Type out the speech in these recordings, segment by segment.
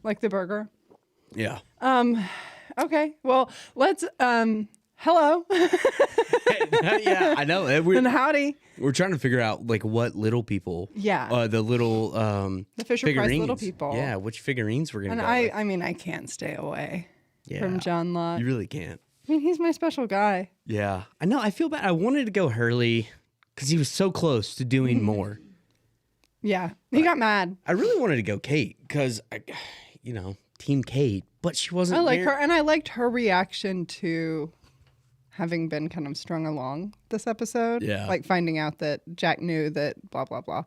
like the burger. Yeah. Okay. Well, let's hello. Yeah, I know. And howdy. We're trying to figure out like what little people. Yeah. The little the Fisher Price little people. Yeah, which figurines we're gonna And go with. I mean, I can't stay away Yeah. from John Lott. You really can't. I mean, he's my special guy. Yeah. I know. I feel bad. I wanted to go Hurley because he was so close to doing more. Yeah. He got mad. I really wanted to go Kate because, Team Kate, but she wasn't. I like her, and I liked her reaction to having been kind of strung along this episode. Yeah. Like finding out that Jack knew that blah, blah, blah.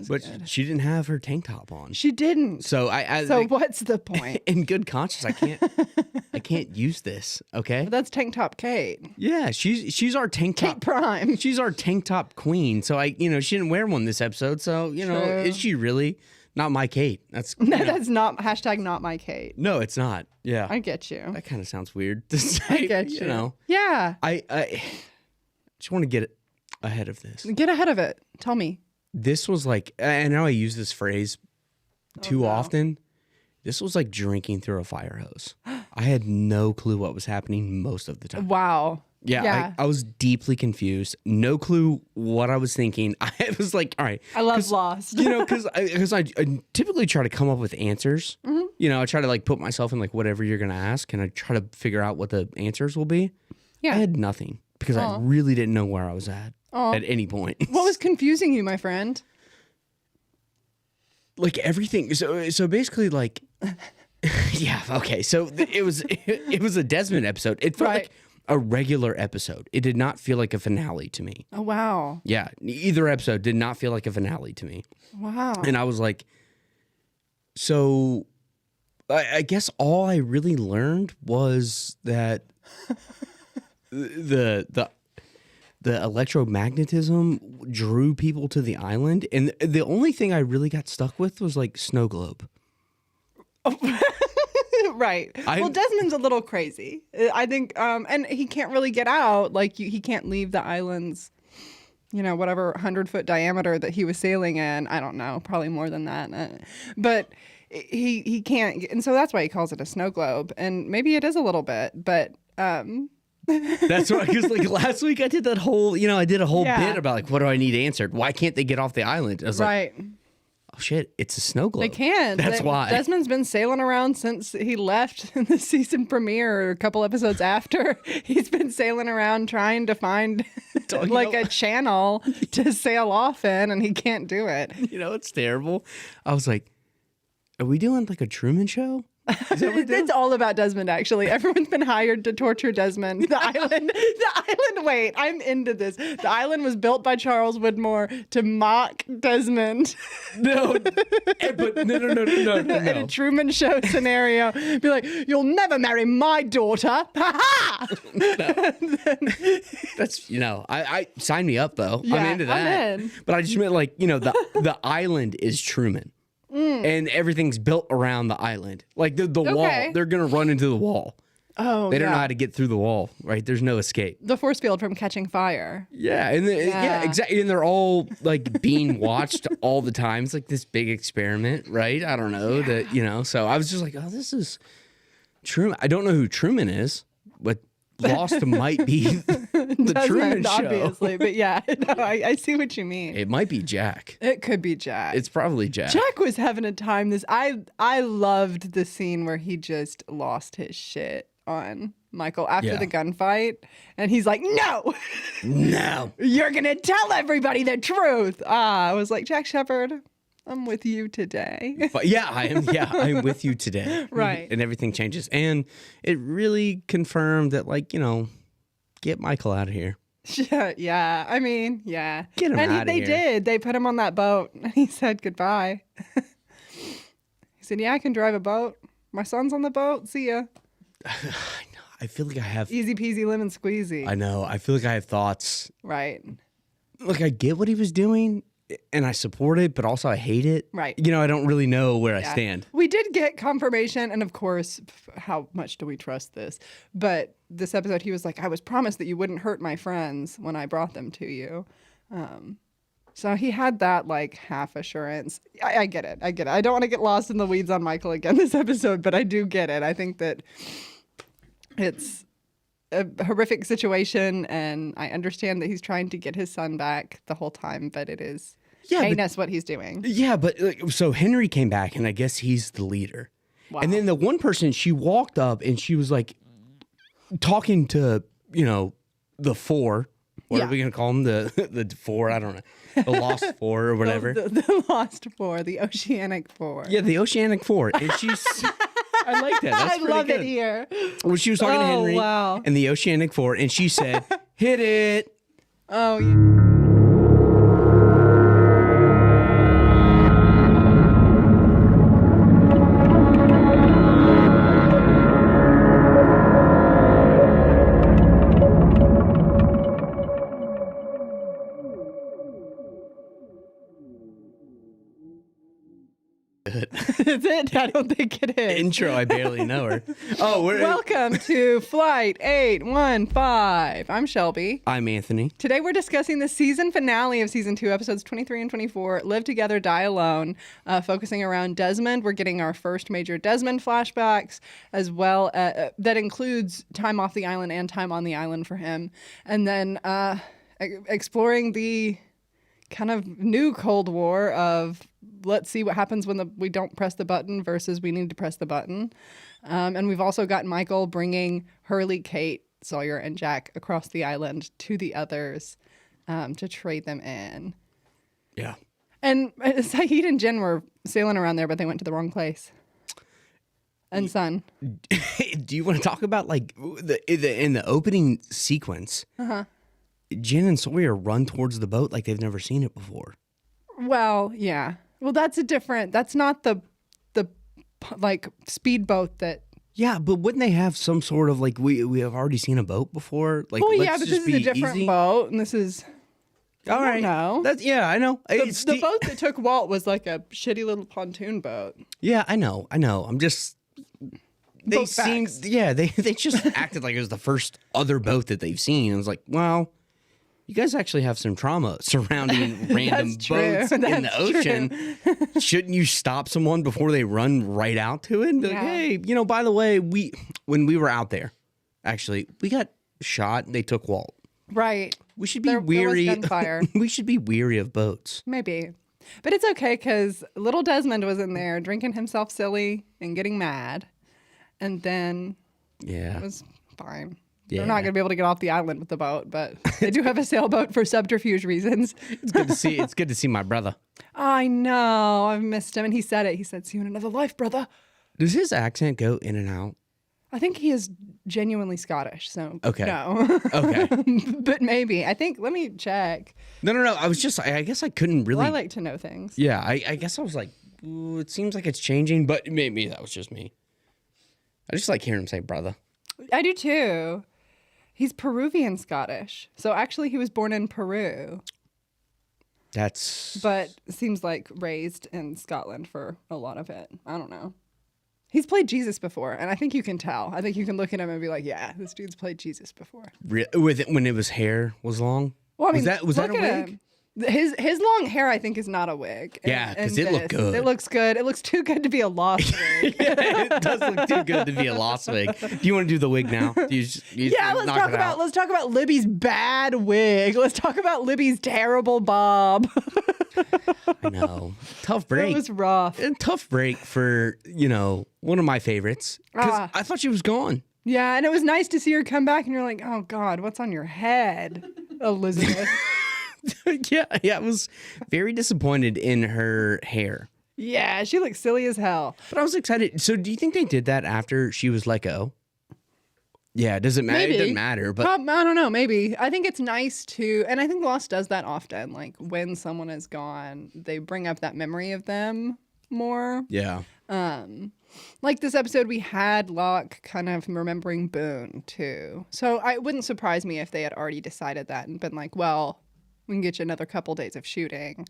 But she didn't have her tank top on. She didn't. So So what's the point? In good conscience, I can't use this. Okay. But that's Tank Top Kate. Yeah, she's our tank top Kate Prime. She's our tank top queen. So she didn't wear one this episode. So True. is she really not my Kate? That's That's not hashtag not my Kate. No, it's not. Yeah, I get you. that kind of sounds weird to say. I get you. Yeah. Yeah. I just want to get ahead of this. Get ahead of it. Tell me. This was like, I know I use this phrase too no. often. This was like drinking through a fire hose. I had no clue what was happening most of the time. Wow. Yeah. I was deeply confused. No clue what I was thinking. I was like, all right. I love Lost. Because I typically try to come up with answers. Mm-hmm. I try to like put myself in like whatever you're going to ask, and I try to figure out what the answers will be. Yeah. I had nothing because I really didn't know where I was at any point. What was confusing you, my friend? Like everything. So basically, like, yeah, okay. So it was a Desmond episode. It felt like a regular episode. It did not feel like a finale to me. Oh, wow. Yeah, either episode did not feel like a finale to me. Wow. And I was like, so I guess all I really learned was that the electromagnetism drew people to the island, and the only thing I really got stuck with was like snow globe. Right. Well, Desmond's a little crazy. I think, and he can't really get out. Like, he can't leave the island's, whatever 100-foot diameter that he was sailing in. I don't know, probably more than that. But he can't, and so that's why he calls it a snow globe. And maybe it is a little bit, but That's right, because like last week I did that whole, I did a whole bit about like, what do I need answered? Why can't they get off the island? I was like, oh shit, it's a snow globe. They can. That's why. Desmond's been sailing around since he left in the season premiere, or a couple episodes after. He's been sailing around trying to find a channel to sail off in, and he can't do it. It's terrible. I was like, are we doing like a Truman Show? It's all about Desmond, actually. Everyone's been hired to torture Desmond. The island, wait, I'm into this. The island was built by Charles Widmore to mock Desmond. No. But no. In a Truman Show scenario. Be like, you'll never marry my daughter. Ha ha! That's, I sign me up though. Yeah, I'm into that. I'm in. But I just meant like, the island is Truman. And everything's built around the island. Like the wall, they're going to run into the wall. Oh, they don't know how to get through the wall, right? There's no escape. The force field from catching fire. Yeah, exactly. And they're all like being watched all the time. It's like this big experiment, right? I don't know that, so I was just like, oh, this is Truman. I don't know who Truman is, but Lost might be the Truman Show. Obviously, but yeah, no, I see what you mean. It might be Jack. It could be Jack. It's probably Jack. Jack was having a time. I loved the scene where he just lost his shit on Michael after the gunfight, and he's like, "No, you're gonna tell everybody the truth." I was like, Jack Shepherd, I'm with you today. Yeah, I am. Yeah, I'm with you today. Right. And everything changes. And it really confirmed that, like, get Michael out of here. Yeah. I mean, yeah. Get him out of here. They did. They put him on that boat, and he said goodbye. He said, yeah, I can drive a boat. My son's on the boat. See ya. I know. I feel like I have... Easy peasy lemon squeezy. I know. I feel like I have thoughts. Right. Look, I get what he was doing, and I support it, but also I hate it. Right. I don't really know where I stand. We did get confirmation, and of course, how much do we trust this? But this episode, he was like, I was promised that you wouldn't hurt my friends when I brought them to you. So he had that like half assurance. I get it. I get it. I don't want to get lost in the weeds on Michael again this episode, but I do get it. I think that it's a horrific situation, and I understand that he's trying to get his son back the whole time, but it is heinous what he's doing. Yeah, but so Henry came back, and I guess he's the leader. Wow. And then the one person, she walked up and she was like talking to, the four. What are we going to call them? The four? I don't know. The Lost Four or whatever. The Lost Four, the Oceanic Four. Yeah, the Oceanic Four. And she's... I like that. That's I love good. it here. Well, she was talking to Henry and the Oceanic Four, and she said, hit it. Oh, yeah. Is it? I don't think it is. Intro, I barely know her. Oh, Welcome to Flight 815. I'm Shelby. I'm Anthony. Today we're discussing the season finale of season 2, episodes 23 and 24, Live Together, Die Alone, focusing around Desmond. We're getting our first major Desmond flashbacks, as well that includes time off the island and time on the island for him. And then exploring the kind of new Cold War of let's see what happens when we don't press the button versus we need to press the button. And we've also got Michael bringing Hurley, Kate, Sawyer, and Jack across the island to the others to trade them in. Yeah. And Saeed and Jen were sailing around there, but they went to the wrong place. And Sun. Do you want to talk about like in the opening sequence? Jen and Sawyer run towards the boat like they've never seen it before. Well, yeah. Well, that's not the like speedboat that. Yeah, but wouldn't they have some sort of like we have already seen a boat before? Like, well, yeah, but this is a different boat, and this is. All right. No, I know. The boat that took Walt was like a shitty little pontoon boat. Yeah, I know. I'm just. They seemed. Yeah, they just acted like it was the first other boat that they've seen. I was like, well. You guys actually have some trauma surrounding random boats in the ocean. Shouldn't you stop someone before they run right out to it and be like, hey, by the way, when we were out there, actually, we got shot and they took Walt. Right. We should be weary. There was gunfire. We should be weary of boats. Maybe. But it's okay because little Desmond was in there drinking himself silly and getting mad. And then it was fine. Yeah. They're not going to be able to get off the island with the boat, but they do have a sailboat for subterfuge reasons. It's good to see my brother. I know. I've missed him. And he said it. He said, see you in another life, brother. Does his accent go in and out? I think he is genuinely Scottish. So okay. No. Okay. But maybe. Let me check. No. I guess I couldn't really. Well, I like to know things. Yeah. I guess I was like, ooh, it seems like it's changing, but maybe that was just me. I just like hearing him say brother. I do too. He's Peruvian Scottish. So actually he was born in Peru. But seems like raised in Scotland for a lot of it. I don't know. He's played Jesus before, and I think you can tell. I think you can look at him and be like, yeah, this dude's played Jesus before. With it when his hair was long? Well, I mean, was that a wig? Him. His long hair, I think, is not a wig. Yeah, because it looked good. It looks good. It looks too good to be a lost wig. Yeah, it does look too good to be a lost wig. Do you want to do the wig now? Let's talk about Libby's bad wig. Let's talk about Libby's terrible bob. I know. Tough break. It was rough. A tough break for, one of my favorites. Because I thought she was gone. Yeah, and it was nice to see her come back, and you're like, oh, God, what's on your head, Elizabeth? Yeah, I was very disappointed in her hair. Yeah, she looks silly as hell. But I was excited. So do you think they did that after she was let go? Yeah, does it matter? Maybe. It doesn't matter. But I don't know, maybe. I think it's nice to, and I think Lost does that often. Like when someone is gone, they bring up that memory of them more. Yeah. Like this episode, we had Locke kind of remembering Boone too. So it wouldn't surprise me if they had already decided that and been like, well, we can get you another couple days of shooting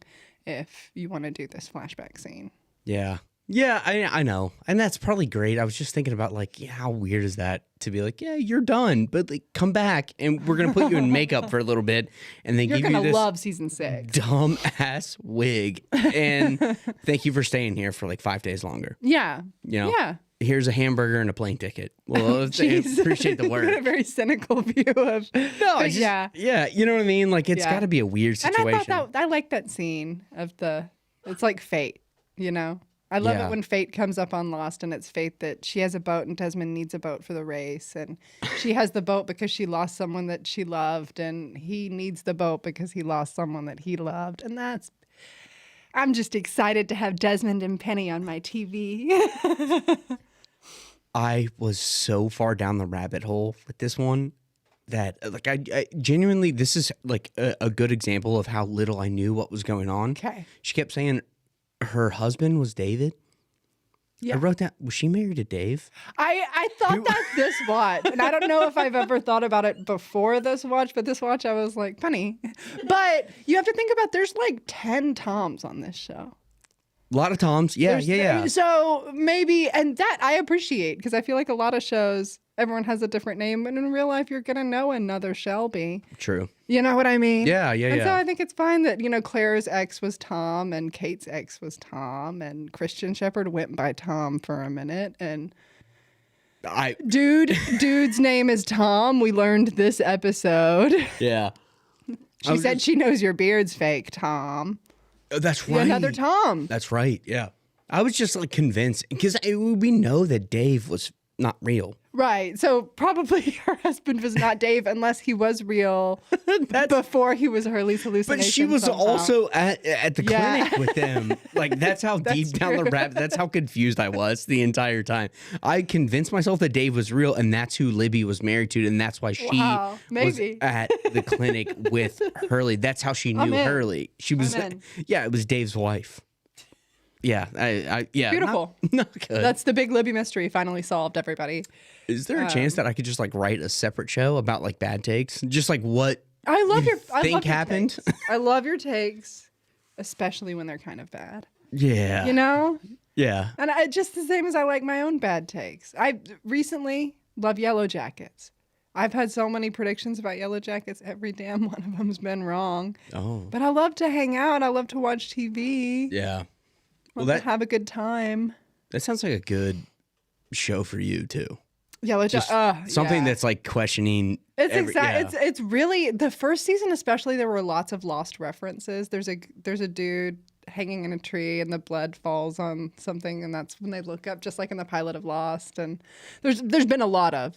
if you want to do this flashback scene. Yeah. Yeah, I know. And that's probably great. I was just thinking about like, yeah, how weird is that to be like, yeah, you're done, but like come back and we're going to put you in makeup for a little bit and then You're give you gonna this love season 6. dumb ass wig. And thank you for staying here for like 5 days longer. Yeah. You know? Yeah. Here's a hamburger and a plane ticket. Well, I Jeez. appreciate the You got a work. very cynical view of. No, I just, yeah. yeah, you know what I mean? Like it's Yeah. got to be a weird situation. And I thought I like that scene of it's like fate, you know? I love Yeah. it when fate comes up on Lost and it's fate that she has a boat and Desmond needs a boat for the race. And she has the boat because she lost someone that she loved. And he needs the boat because he lost someone that he loved. And I'm just excited to have Desmond and Penny on my TV. I was so far down the rabbit hole with this one that like I genuinely, this is like a good example of how little I knew what was going on. Okay. She kept saying her husband was David. Yeah. I wrote that. Was she married to Dave? I thought that this watch, and I don't know if I've ever thought about it before this watch, but this watch I was like, funny. But you have to think about there's like 10 Toms on this show. A lot of Toms. Yeah, yeah. So maybe, and that I appreciate because I feel like a lot of shows, everyone has a different name, and in real life, you're going to know another Shelby. True. You know what I mean? Yeah. And so I think it's fine that, Claire's ex was Tom and Kate's ex was Tom and Christian Shepherd went by Tom for a minute. And dude's name is Tom. We learned this episode. Yeah. She said she knows your beard's fake, Tom. Oh, that's right. Another Tom. That's right. Yeah. I was just like convinced because we know that Dave was not real. Right. So probably her husband was not Dave unless he was real before he was Hurley's hallucination. But she was somehow. also at the clinic with them. Like that's how deep down the rabbit. That's how confused I was the entire time. I convinced myself that Dave was real, and that's who Libby was married to, and that's why she was at the clinic with Hurley. That's how she knew Hurley. She was. Yeah, it was Dave's wife. Yeah, yeah. Beautiful. Not good. That's the big Libby mystery finally solved, everybody. Is there a chance that I could just like write a separate show about like bad takes? Just like what I love you your I think love your happened? takes. I love your takes, especially when they're kind of bad. Yeah. You know? Yeah. And just the same as I like my own bad takes. I recently love Yellow Jackets. I've had so many predictions about Yellow Jackets. Every damn one of them's been wrong. Oh. But I love to hang out. I love to watch TV. Yeah. Love to have a good time. That sounds like a good show for you too. Yellow Jackets. Something that's like questioning. It's really the first season, especially. There were lots of Lost references. There's a dude hanging in a tree and the blood falls on something, and that's when they look up, just like in the pilot of Lost. And there's been a lot of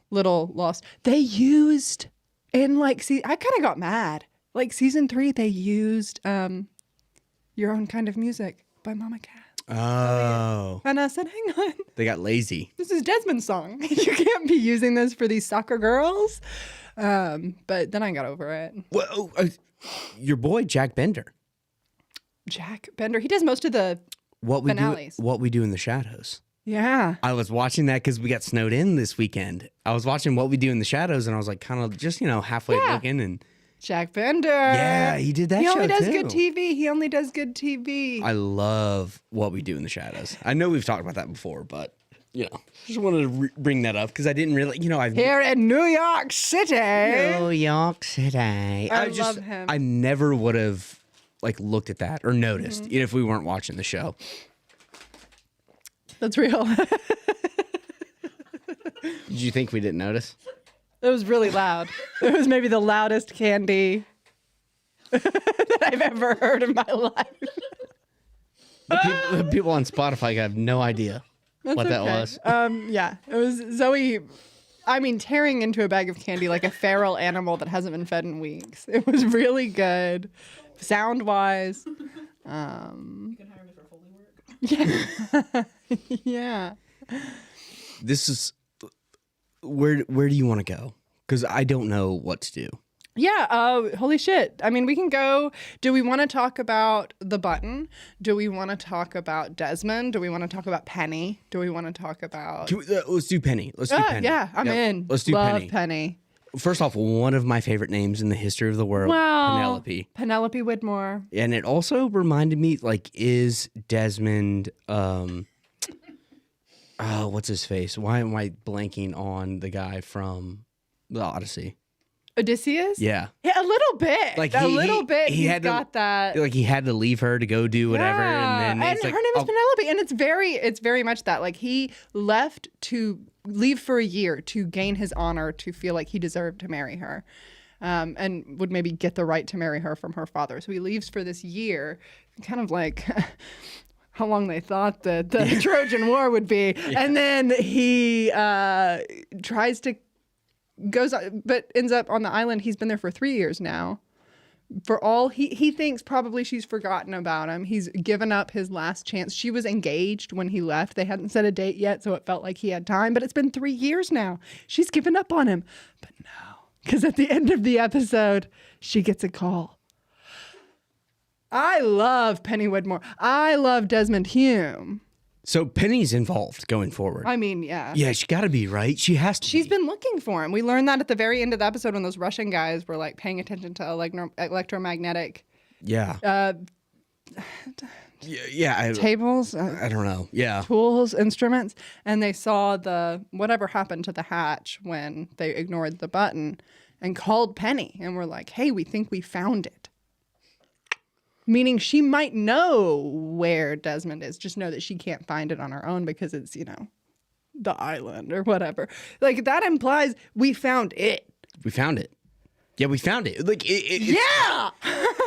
little Lost. They used in like I kind of got mad. Like season 3, they used Your Own Kind of Music by Mama Cat. Oh. And I said, hang on. They got lazy. This is Desmond's song. You can't be using this for these soccer girls. But then I got over it. Well, your boy, Jack Bender. Jack Bender. He does most of the finales. What We Do in the Shadows. Yeah. I was watching that because we got snowed in this weekend. I was watching What We Do in the Shadows, and I was like kind of just, halfway looking and... Jack Bender. Yeah, he did that show too. He only does good TV. I love What We Do in the Shadows. I know we've talked about that before, but, just wanted to bring that up because I didn't really, Here in New York City. New York City. I love him. I never would have, looked at that or noticed if we weren't watching the show. That's real. Did you think we didn't notice? It was really loud. It was maybe the loudest candy that I've ever heard in my life. The people on Spotify have no idea what that was. Yeah, it was Zoe. Tearing into a bag of candy like a feral animal that hasn't been fed in weeks. It was really good, sound wise. You can hire me for Foley work. Yeah, yeah. This is. Where do you want to go? Because I don't know what to do. Yeah, holy shit. We can go. Do we want to talk about the button? Do we want to talk about Desmond? Do we want to talk about Penny? Do we want to talk about... Let's do Penny. Let's do Penny. Yeah, I'm in. Let's do Love Penny. Penny. first off, one of my favorite names in the history of the world, Wow. Penelope. Penelope Widmore. And it also reminded me, like, is Desmond, what's his face? Why am I blanking on the guy from the Odyssey? Odysseus? Yeah. Yeah, a little bit. Like a little bit. he He's had got that. Like he had to leave her to go do whatever, Yeah. and then it's her like, name is Penelope, and it's very much that. Like he left to leave for a year to gain his honor, to feel like he deserved to marry her, and would maybe get the right to marry her from her father. So he leaves for this year, kind of like how long they thought that the Trojan War would be, and then he tries to. Goes, but ends up on the island. He's been there for 3 years now. For all he thinks probably she's forgotten about him. He's given up his last chance. She was engaged when he left. They hadn't set a date yet, so it felt like he had time. But it's been 3 years now. She's given up on him. But no, because at the end of the episode, she gets a call. I love Penny Widmore. I love Desmond Hume. So Penny's involved going forward. I mean, yeah. Yeah, she got to be, right? She has to. She's been looking for him. We learned that at the very end of the episode when those Russian guys were like paying attention to electromagnetic. Yeah. Tables. I don't know. Yeah. Tools, instruments, and they saw the whatever happened to the hatch when they ignored the button, and called Penny, and were like, "Hey, we think we found it." Meaning she might know where Desmond is, just know that she can't find it on her own because it's, the island or whatever. Like, that implies we found it. We found it. Yeah, we found it. Like, yeah!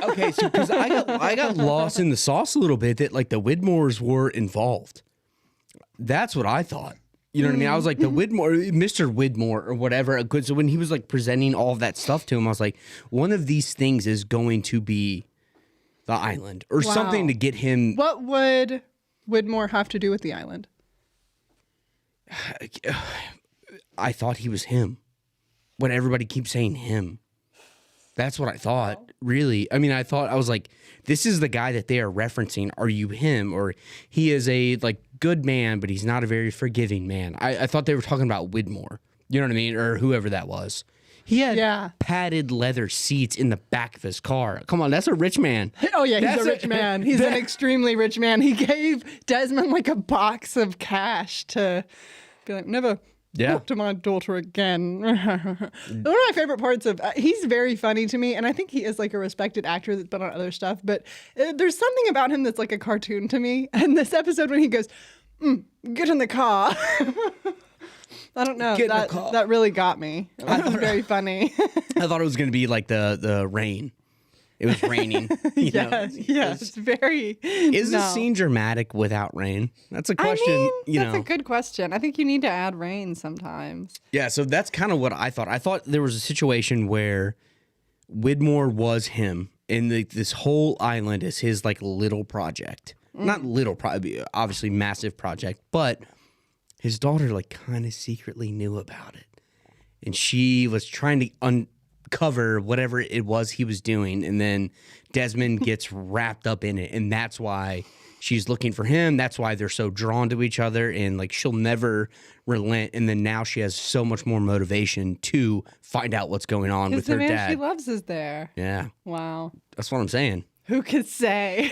Okay, so because I got lost in the sauce a little bit that, like, the Widmores were involved. That's what I thought. You know what I mean? I was like, the Widmore, Mr. Widmore or whatever. So when he was, like, presenting all of that stuff to him, I was like, one of these things is going to be the island or something to get him. What would Widmore have to do with the island? I thought he was him. When everybody keeps saying him. That's what I thought, really. I mean, I was like, this is the guy that they are referencing. Are you him? Or he is a, like, good man, but he's not a very forgiving man. I thought they were talking about Widmore. You know what I mean? Or whoever that was. He had padded leather seats in the back of his car. Come on, that's a rich man. Oh, yeah, he's a rich man. He's an extremely rich man. He gave Desmond, like, a box of cash to be like, never talk to my daughter again. One of my favorite parts of, he's very funny to me, and I think he is, like, a respected actor that's been on other stuff, but there's something about him that's like a cartoon to me. And this episode when he goes, get in the car. I don't know. That really got me. It was very funny. I thought it was going to be like the rain. It was raining. It's very. Is the scene dramatic without rain? That's a question. That's a good question. I think you need to add rain sometimes. Yeah, so that's kind of what I thought. I thought there was a situation where Widmore was him, and this whole island is his, like, little project. Not little, probably obviously massive project, but his daughter, like, kind of secretly knew about it. And she was trying to uncover whatever it was he was doing. And then Desmond gets wrapped up in it. And that's why she's looking for him. That's why they're so drawn to each other. And, like, she'll never relent. And then now she has so much more motivation to find out what's going on with her dad. The man she loves is there. Yeah. Wow. That's what I'm saying. Who could say?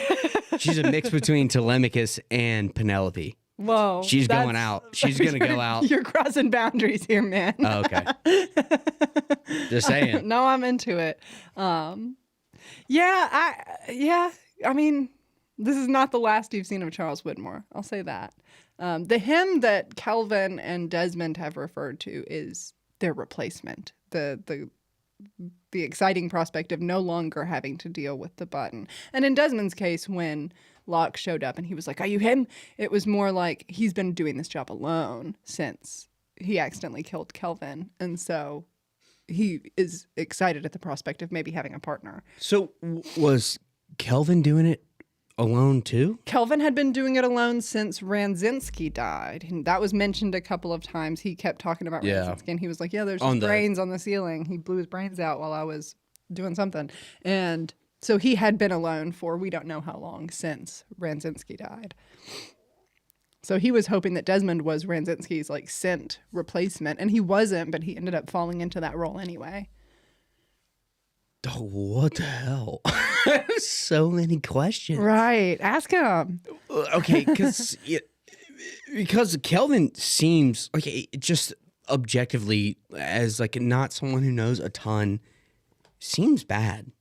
She's a mix between Telemachus and Penelope. Whoa. She's going out. She's going to go out. You're crossing boundaries here, man. Oh, okay. Just saying. No, I'm into it. I mean, this is not the last you've seen of Charles Widmore. I'll say that. The him that Kelvin and Desmond have referred to is their replacement. The exciting prospect of no longer having to deal with the button. And in Desmond's case, when Locke showed up and he was like, "Are you him?" It was more like he's been doing this job alone since he accidentally killed Kelvin. And so he is excited at the prospect of maybe having a partner. So was Kelvin doing it alone too? Kelvin had been doing it alone since Ranzinski died. And that was mentioned a couple of times. He kept talking about Ranzinski and he was like, yeah, there's just brains on the ceiling. He blew his brains out while I was doing something. And so he had been alone for we don't know how long since Ranzinski died. So he was hoping that Desmond was Ranzinski's like sent replacement, and he wasn't, but he ended up falling into that role anyway. Oh, what the hell? So many questions. Right. Ask him. Okay, because Kelvin seems like just objectively as like not someone who knows a ton, seems bad.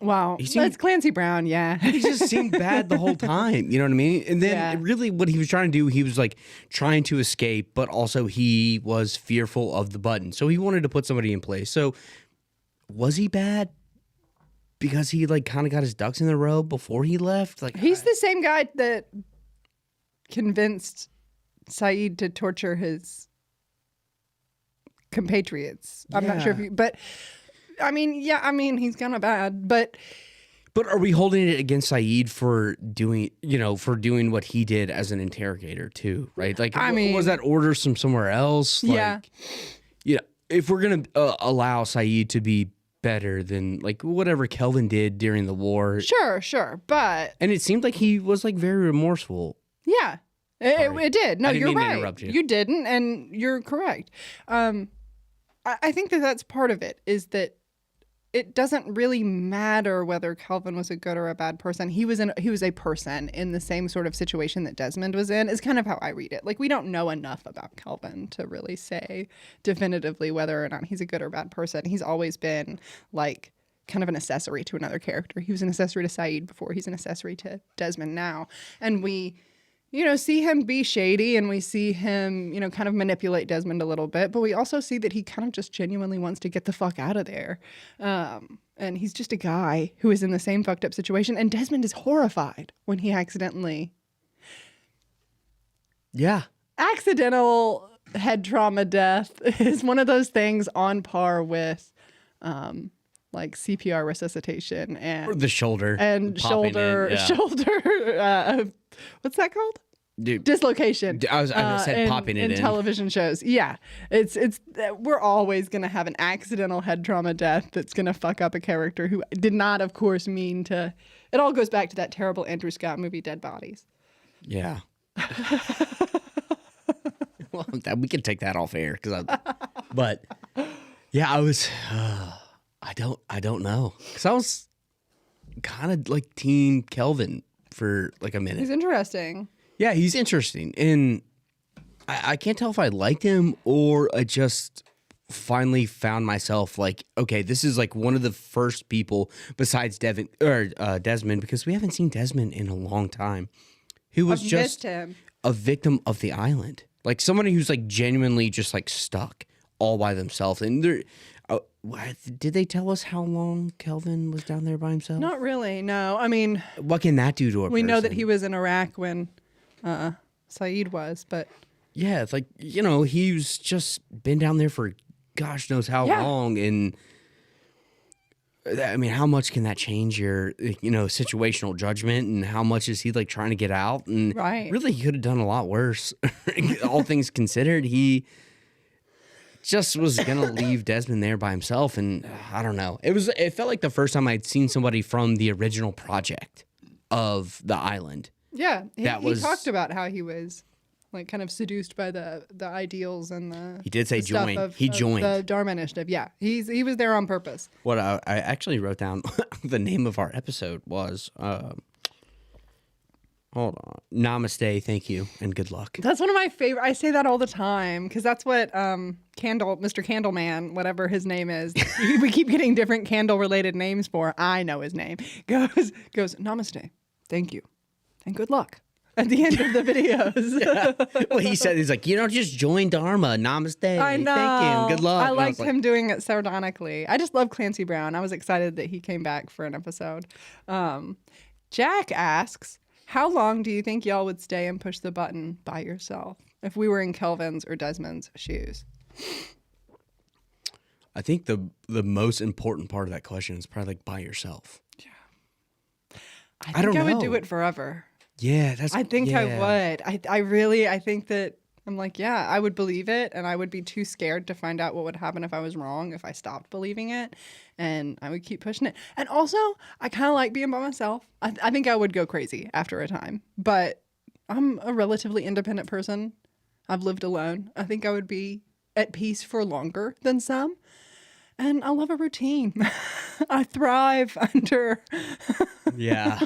Wow. That's Clancy Brown, yeah. He just seemed bad the whole time. You know what I mean? And then really what he was trying to do, he was like trying to escape, but also he was fearful of the button. So he wanted to put somebody in place. So was he bad? Because he like kind of got his ducks in a row before he left? Like he's the same guy that convinced Saeed to torture his compatriots. I'm not sure if you, but I mean, he's kind of bad, but are we holding it against Saeed for doing what he did as an interrogator too, right? Like, was that orders from somewhere else? Like, if we're going to allow Saeed to be better than like whatever Kelvin did during the war. Sure. But. And it seemed like he was like very remorseful. Yeah, it did. No, you're right. Interrupt you. You didn't, and you're correct. I think that's part of it, is that it doesn't really matter whether Kelvin was a good or a bad person. He was a person in the same sort of situation that Desmond was in, is kind of how I read it. Like, we don't know enough about Kelvin to really say definitively whether or not he's a good or bad person. He's always been like kind of an accessory to another character. He was an accessory to Saeed before. He's an accessory to Desmond now. And we see him be shady, and we see him, kind of manipulate Desmond a little bit, but we also see that he kind of just genuinely wants to get the fuck out of there. And he's just a guy who is in the same fucked up situation, and Desmond is horrified when he accidentally... Yeah. Accidental head trauma death is one of those things on par with... like CPR resuscitation and... Or the shoulder. And shoulder... what's that called? Dude, dislocation. I said popping it in television shows. Yeah, it's we're always gonna have an accidental head trauma death that's gonna fuck up a character who did not, of course, mean to. It all goes back to that terrible Andrew Scott movie, Dead Bodies. Yeah. Well, we can take that off air but yeah, I was. I don't know, because I was kind of like Team Kelvin for like a minute. He's interesting. Yeah, he's interesting. And I can't tell if I liked him or I just finally found myself like, okay, this is like one of the first people besides Desmond, because we haven't seen Desmond in a long time, who was just a victim of the island. Like somebody who's like genuinely just like stuck all by themselves. And did they tell us how long Kelvin was down there by himself? Not really, no. I mean... What can that do to a person? We know that he was in Iraq when Saeed was, but... Yeah, it's like, he's just been down there for gosh knows how long. And, I mean, how much can that change your, situational judgment? And how much is he, like, trying to get out? And really, he could have done a lot worse. All things considered, he... just was gonna leave Desmond there by himself, and I don't know. It felt like the first time I'd seen somebody from the original project of the island. Yeah, he talked about how he was like kind of seduced by the ideals and the. He did say join. He joined the Dharma Initiative. Yeah, he was there on purpose. What I actually wrote down the name of our episode was. Hold on. Namaste, thank you, and good luck. That's one of my favorite. I say that all the time because that's what Mr. Candleman, whatever his name is, we keep getting different candle-related names for. I know his name. Goes Namaste, thank you, and good luck at the end of the videos. Yeah. Well, he's like, just join Dharma. Namaste. I know. Thank you. Good luck. I liked him doing it sardonically. I just love Clancy Brown. I was excited that he came back for an episode. Jack asks, how long do you think y'all would stay and push the button by yourself if we were in Kelvin's or Desmond's shoes? I think the most important part of that question is probably like by yourself. Yeah. I think I would do it forever. Yeah, I think I would. I think that I'm like, yeah, I would believe it, and I would be too scared to find out what would happen if I was wrong if I stopped believing it, and I would keep pushing it. And also, I kind of like being by myself. I think I would go crazy after a time, but I'm a relatively independent person. I've lived alone. I think I would be at peace for longer than some. And I love a routine. I thrive under. Yeah.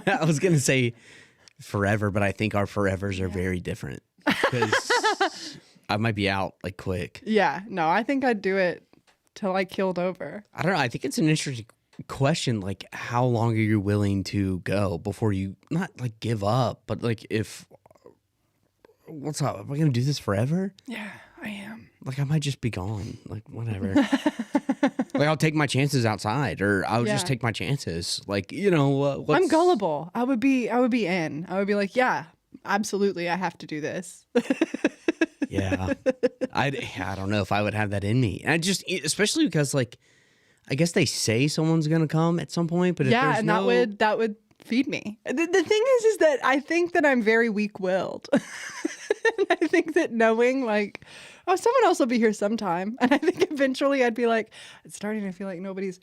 I was going to say forever, but I think our forevers are very different. Because I might be out like quick. Yeah. No, I think I'd do it till I keeled over. I don't know. I think it's an interesting question. Like, how long are you willing to go before you not like give up, but like if what's up? Am I going to do this forever? Yeah, I am. Like, I might just be gone. Like, whatever. Like, I'll take my chances outside, or I'll just take my chances. Like, you know, I'm gullible. I would be in. I would be like, yeah, absolutely, I have to do this. Yeah. I don't know if I would have that in me. And I just, especially because, like, I guess they say someone's going to come at some point, but if there's and no... that would feed me. The thing is that I think that I'm very weak-willed. And I think that knowing, like, oh, someone else will be here sometime. And I think eventually I'd be like, it's starting to feel like nobody's,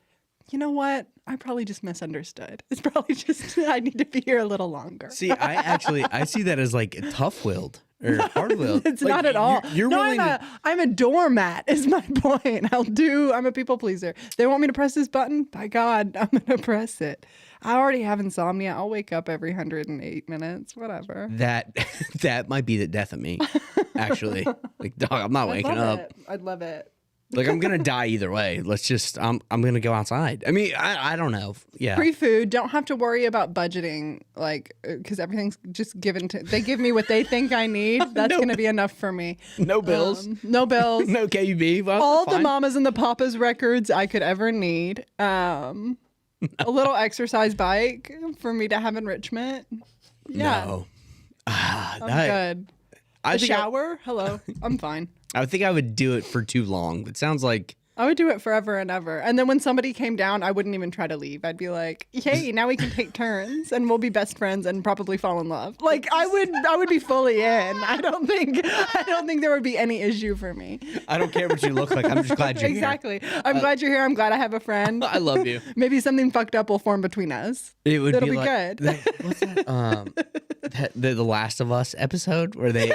you know what? I probably just misunderstood. It's probably just, I need to be here a little longer. See, I see that as like tough-willed or hard-willed. It's like, not at all. You're no, willing I'm a doormat is my point. I'm a people pleaser. They want me to press this button? By God, I'm going to press it. I already have insomnia. I'll wake up every 108 minutes, whatever. That might be the death of me, actually. Like, dog, I'm not waking up. I'd love it. Like, I'm gonna die either way. I'm gonna go outside. I mean, I don't know. Yeah. Free food. Don't have to worry about budgeting, like, because everything's just given to. They give me what they think I need. That's gonna be enough for me. No bills. No bills. No KUB. Well, all fine. the mamas and the papas records I could ever need. A little exercise bike for me to have enrichment. Yeah. No. I'm good. A shower? Hello. I'm fine. I think I would do it for too long. It sounds like I would do it forever and ever. And then when somebody came down, I wouldn't even try to leave. I'd be like, hey, now we can take turns and we'll be best friends and probably fall in love. Like I would be fully in. I don't think there would be any issue for me. I don't care what you look like. I'm just glad you're exactly. Here. I'm glad you're here. I'm glad I have a friend. I love you. Maybe something fucked up will form between us. It'll be like, good. What's that? The Last of Us episode where they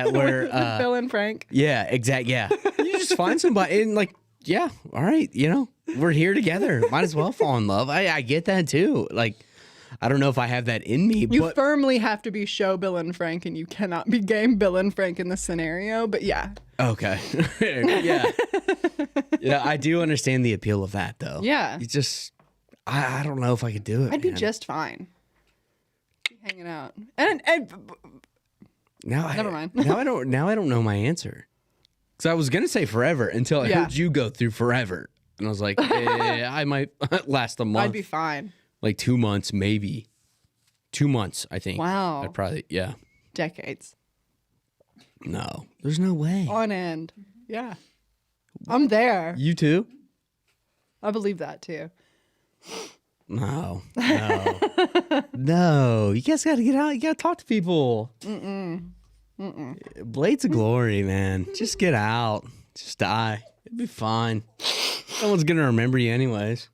where with Bill and Frank. Yeah, exactly. Yeah. You just find somebody and like yeah, all right, you know, we're here together. Might as well fall in love. I get that too. Like, I don't know if I have that in me. You firmly have to be show Bill and Frank, and you cannot be game Bill and Frank in this scenario. But yeah. Okay. Yeah. Yeah, I do understand the appeal of that, though. Yeah. It's just, I don't know if I could do it. I'd be just fine. Hanging out, and never mind. Now I don't know my answer. So I was going to say forever until I heard you go through forever. And I was like, I might last a month. I'd be fine. Like 2 months, maybe. 2 months, I think. Wow. I'd probably, yeah. Decades. No, there's no way. On end. Yeah. I'm there. You too? I believe that too. No. No. You guys got to get out. You got to talk to people. Blades of glory, man. Just get out. Just die. It'd be fine. No one's gonna remember you anyways.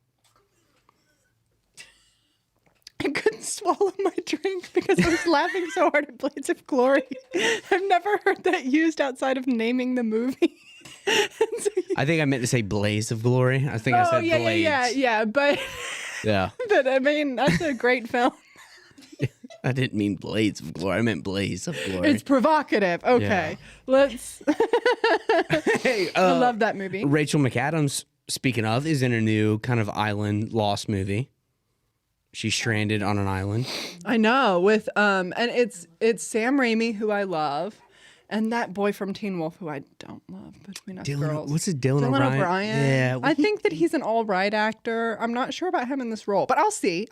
I couldn't swallow my drink because I was laughing so hard at Blades of Glory. I've never heard that used outside of naming the movie. I think I meant to say Blaze of Glory. I think I said Blades. Yeah, but yeah. But I mean, that's a great film. I didn't mean Blades of Glory. I meant Blaze of Glory. It's provocative. Okay. Yeah. Let's. Hey, I love that movie. Rachel McAdams, speaking of, is in a new kind of island lost movie. She's stranded on an island. I know. With and it's Sam Raimi, who I love, and that boy from Teen Wolf, who I don't love, between us girls. What's it, Dylan O'Brien? Yeah. Well, I think that he's an all right actor. I'm not sure about him in this role, but I'll see.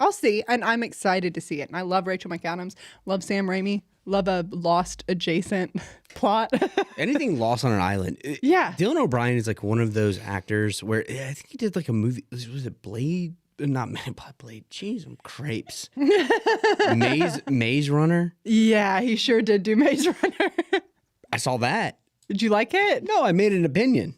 And I'm excited to see it. And I love Rachel McAdams, love Sam Raimi, love a lost adjacent plot. Anything lost on an island. Yeah. Dylan O'Brien is like one of those actors where I think he did like a movie. Was it Blade? Not Blade. Jeez, I'm crepes. Maze Runner? Yeah, he sure did do Maze Runner. I saw that. Did you like it? No, I made an opinion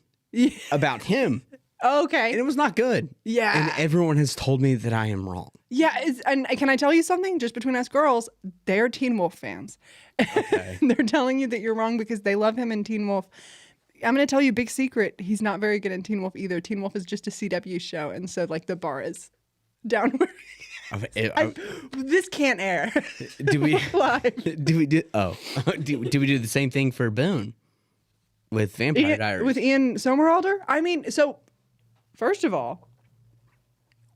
about him. Okay. And it was not good. Yeah. And everyone has told me that I am wrong. Yeah, and can I tell you something? Just between us girls, they're Teen Wolf fans. Okay. They're telling you that you're wrong because they love him in Teen Wolf. I'm going to tell you a big secret. He's not very good in Teen Wolf either. Teen Wolf is just a CW show, and so like the bar is downward. This can't air. Do we? Live. Do we do? Oh, do we do the same thing for Boone with Vampire Diaries? With Ian Somerhalder? I mean, so first of all,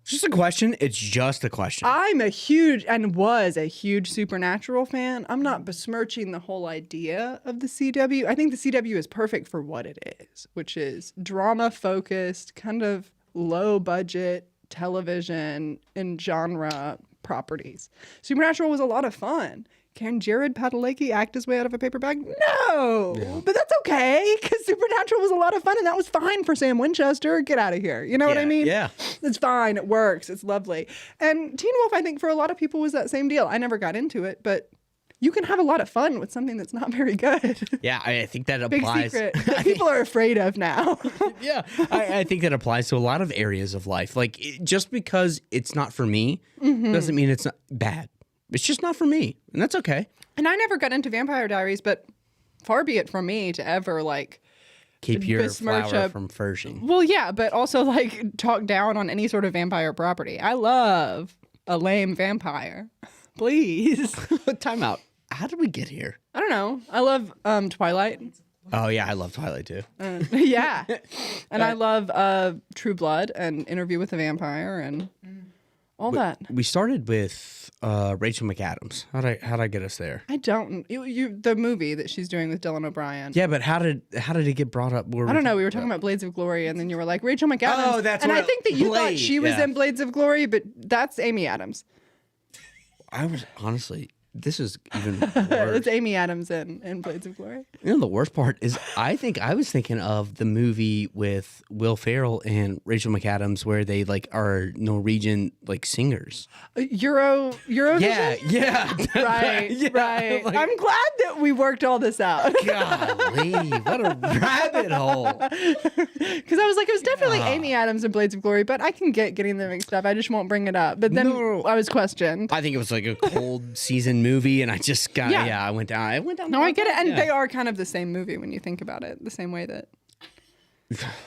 Just a question. It's just a question. I'm a huge and was a huge Supernatural fan. I'm not besmirching the whole idea of the CW. I think the CW is perfect for what it is, which is drama focused, kind of low budget television and genre properties. Supernatural was a lot of fun. Can Jared Padalecki act his way out of a paper bag? No, but that's okay because Supernatural was a lot of fun and that was fine for Sam Winchester. Get out of here. You know what I mean? Yeah. It's fine. It works. It's lovely. And Teen Wolf, I think for a lot of people was that same deal. I never got into it, but you can have a lot of fun with something that's not very good. Yeah, I think that Big applies. secret that people are afraid of now. Yeah, I think that applies to a lot of areas of life. Like, just because it's not for me doesn't mean it's not bad. It's just not for me, and that's okay. And I never got into Vampire Diaries, but far be it from me to ever like Keep your besmirch flower a- from flourishing. Well, yeah, but also like talk down on any sort of vampire property. I love a lame vampire. Please. Time out. How did we get here? I don't know. I love Twilight. Oh, yeah, I love Twilight, too. Yeah. And I love True Blood and Interview with the Vampire and all that. We started with Rachel McAdams. How'd I get us there? I don't. The movie that she's doing with Dylan O'Brien. Yeah, but how did it get brought up? I don't know. We were talking about Blades of Glory, and then you were like Rachel McAdams. Oh, that's and what I think that you thought Blade, she was yeah. in Blades of Glory, but that's Amy Adams. I was honestly. This is even worse. It's Amy Adams in Blades of Glory. You know, the worst part is I think I was thinking of the movie with Will Ferrell and Rachel McAdams where they like are Norwegian like singers. Eurovision? Yeah. Right, Yeah, right. like- I'm glad that we worked all this out. Golly, what a rabbit hole. Because I was like, it was definitely Amy Adams in Blades of Glory, but I can getting them mixed up. I just won't bring it up. But then No. I was questioned. I think it was like a cold season movie, and I just got Yeah. I went down. No, I get it. And Yeah. they are kind of the same movie when you think about it. The same way that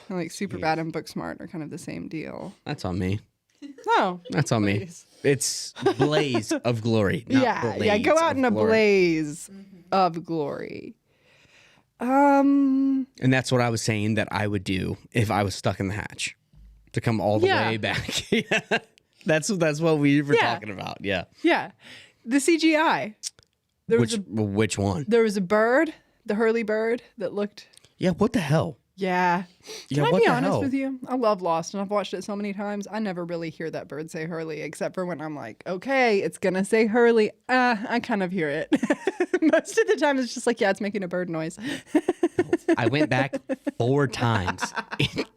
like Superbad and Booksmart are kind of the same deal. That's on me. No. That's on me. Please. It's Blaze of Glory. Not Yeah. Blades Go out of in a Glory. blaze of glory. And that's what I was saying that I would do if I was stuck in the hatch to come all the Yeah. way back. Yeah. That's what we were Yeah. talking about. Yeah. Yeah. The CGI. There was Which one? There was a bird, the Hurley bird, that looked. Yeah. What the hell? Yeah. Yeah. Can I what be the honest hell? with you? I love Lost, and I've watched it so many times. I never really hear that bird say Hurley, except for when I'm like, okay, it's gonna say Hurley. I kind of hear it. Most of the time, it's just like, yeah, it's making a bird noise. I went back 4 times.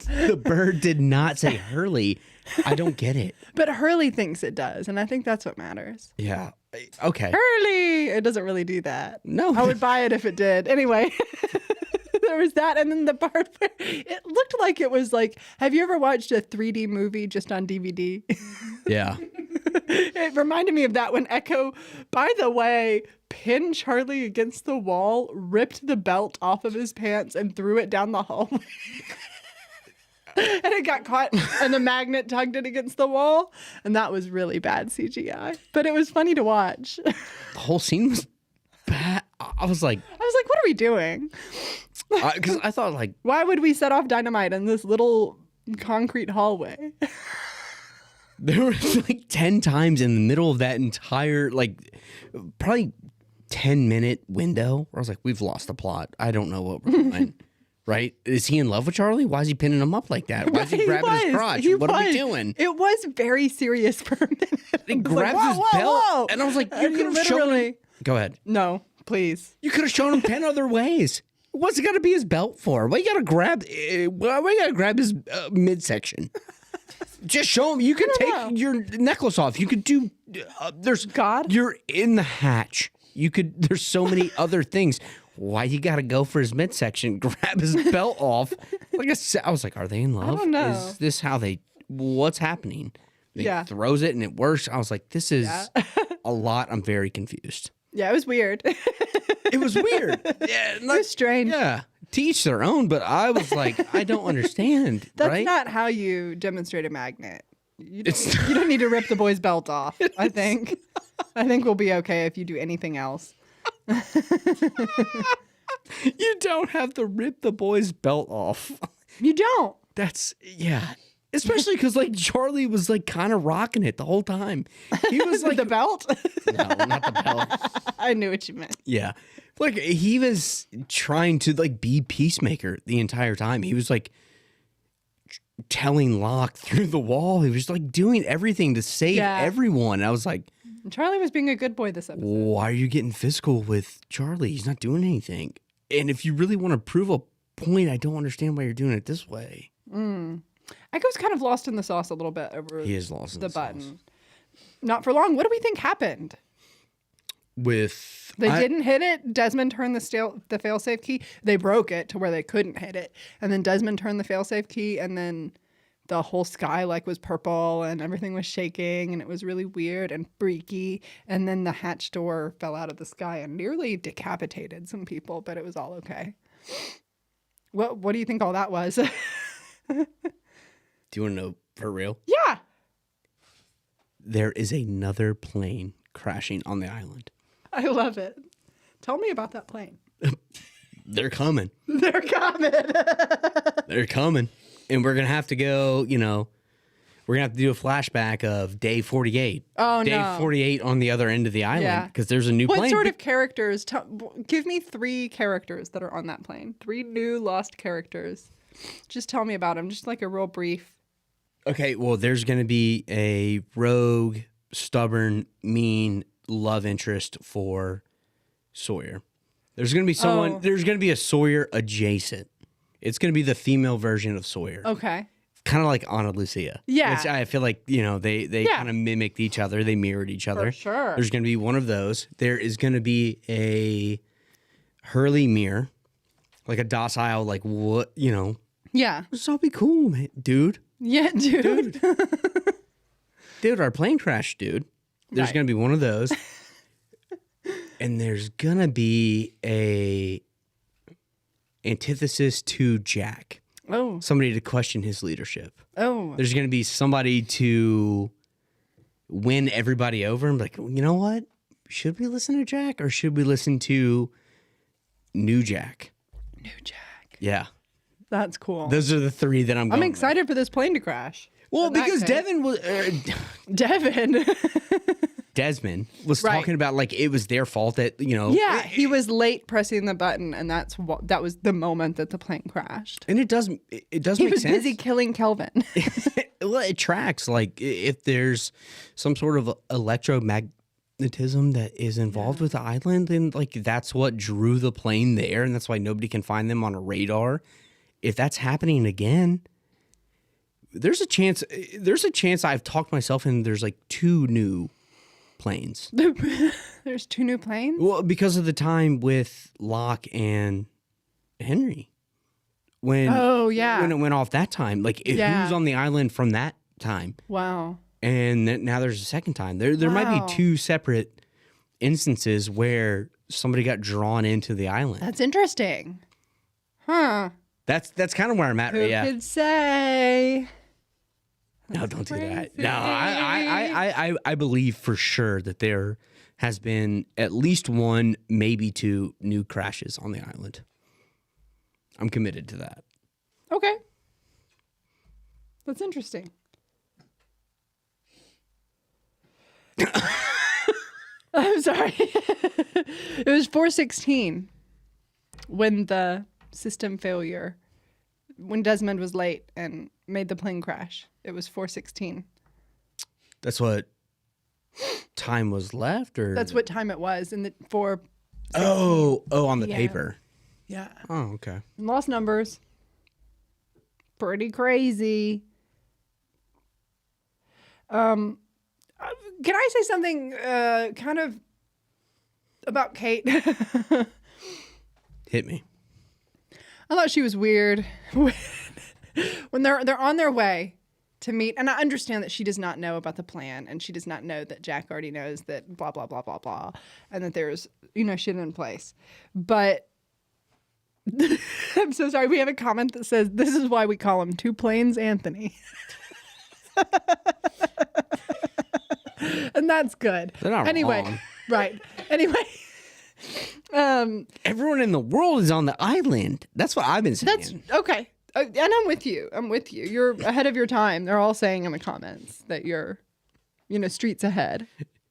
The bird did not say Hurley. I don't get it. But Hurley thinks it does, and I think that's what matters. Yeah. Okay. Hurley! It doesn't really do that. No. I would buy it if it did. Anyway. There was that, and then the part where it looked like it was like, have you ever watched a 3D movie just on DVD? Yeah. It reminded me of that when Echo, by the way, pinned Charlie against the wall, ripped the belt off of his pants, and threw it down the hallway. And it got caught, and the magnet tugged it against the wall, and that was really bad CGI. But it was funny to watch. The whole scene was bad. I was like, what are we doing? because I thought like, Why would we set off dynamite in this little concrete hallway? there was like 10 times in the middle of that entire, like, probably 10-minute window where I was like, we've lost the plot. I don't know what we're doing. Right? Is he in love with Charlie? Why is he pinning him up like that? Why is he grabbing his crotch? What are we doing? It was very serious for a minute. He I was grabs like, his whoa, belt. whoa. And I was like, you And could have shown him. literally- Go ahead. No, please. You could have shown him 10 other ways. What's it got to be his belt for? Why you got to grab? Why you got to grab his midsection? Just show him. You can take know. your necklace off. You could do. There's God? You're in the hatch. You could. There's so many other things. why you gotta go for his midsection, grab his belt off? I was like, are they in love? I don't know. Is this how what's happening? He throws it and it works. I was like, this is a lot. I'm very confused. Yeah, it was weird. It was weird. Yeah, it was strange. Yeah, to each their own, but I was like, I don't understand. That's not how you demonstrate a magnet. You don't need to rip the boy's belt off, I think. I think we'll be okay if you do anything else. You don't have to rip the boy's belt off. You don't. Especially because like Charlie was like kind of rocking it the whole time. He was like the belt. No, not the belt. I knew what you meant. Yeah, like he was trying to like be peacemaker the entire time. He was like telling Locke through the wall. He was like doing everything to save everyone. I was like, Charlie was being a good boy this episode. Why are you getting physical with Charlie? He's not doing anything. And if you really want to prove a point, I don't understand why you're doing it this way. Echo's kind of lost in the sauce a little bit over he is lost in the button. Sauce. Not for long. What do we think happened? They didn't hit it. Desmond turned the failsafe key. They broke it to where they couldn't hit it. And then Desmond turned the failsafe key, and then the whole sky like was purple and everything was shaking and it was really weird and freaky. And then the hatch door fell out of the sky and nearly decapitated some people, but it was all okay. What do you think all that was? Do you want to know for real? Yeah. There is another plane crashing on the island. I love it. Tell me about that plane. They're coming. They're coming. They're coming. And we're going to have to go, we're going to have to do a flashback of day 48. Oh, day 48 on the other end of the island because there's a new plane. What sort of characters? Give me 3 characters that are on that plane. 3 new lost characters. Just tell me about them. Just like a real brief. Okay, well, there's going to be a rogue, stubborn, mean love interest for Sawyer. There's going to be someone, there's going to be a Sawyer adjacent. It's going to be the female version of Sawyer. Okay. Kind of like Ana Lucia. Yeah. Which I feel like, they kind of mimicked each other. They mirrored each other. For sure. There's going to be one of those. There is going to be a Hurley Mirror. Like a docile, like what, Yeah. This all be cool, man. Dude. Yeah, dude. Dude, our plane crashed, dude. There's going to be one of those. And there's going to be a antithesis to Jack. Oh. Somebody to question his leadership. Oh. There's going to be somebody to win everybody over and be like, you know what? Should we listen to Jack or should we listen to New Jack? New Jack. Yeah. That's cool. Those are the 3 that I'm excited for this plane to crash. Well, because Desmond was talking about like it was their fault that, Yeah, he was late pressing the button and that was the moment that the plane crashed. And it does make sense. He was busy killing Kelvin. Well, it tracks. Like if there's some sort of electromagnetism that is involved with the island, then like that's what drew the plane there, and that's why nobody can find them on a radar. If that's happening again, there's a chance I've talked myself in there's like 2 new planes. There's 2 new planes? Well, because of the time with Locke and Henry. When it went off that time. Like who's on the island from that time? Wow. And now there's a second time. There might be 2 separate instances where somebody got drawn into the island. That's interesting. Huh. That's kind of where I'm at. Who could say? No, don't do that. No, I believe for sure that there has been at least 1, maybe 2 new crashes on the island. I'm committed to that. Okay. That's interesting. I'm sorry. It was 4:16 when the system failure, when Desmond was late and made the plane crash. It was 4:16. That's what time was left, or that's what time it was in the 4. On the paper. Yeah. Oh, okay. Lost numbers. Pretty crazy. Can I say something kind of about Kate? Hit me. I thought she was weird when they're on their way to meet, and I understand that she does not know about the plan, and she does not know that Jack already knows that blah blah blah blah blah, and that there's shit in place. But I'm so sorry. We have a comment that says this is why we call him Two Planes Anthony, and that's good. They're not wrong. Right. Anyway. Everyone in the world is on the island. That's what I've been saying. That's okay. And I'm with you. You're ahead of your time. They're all saying in the comments that you're, streets ahead.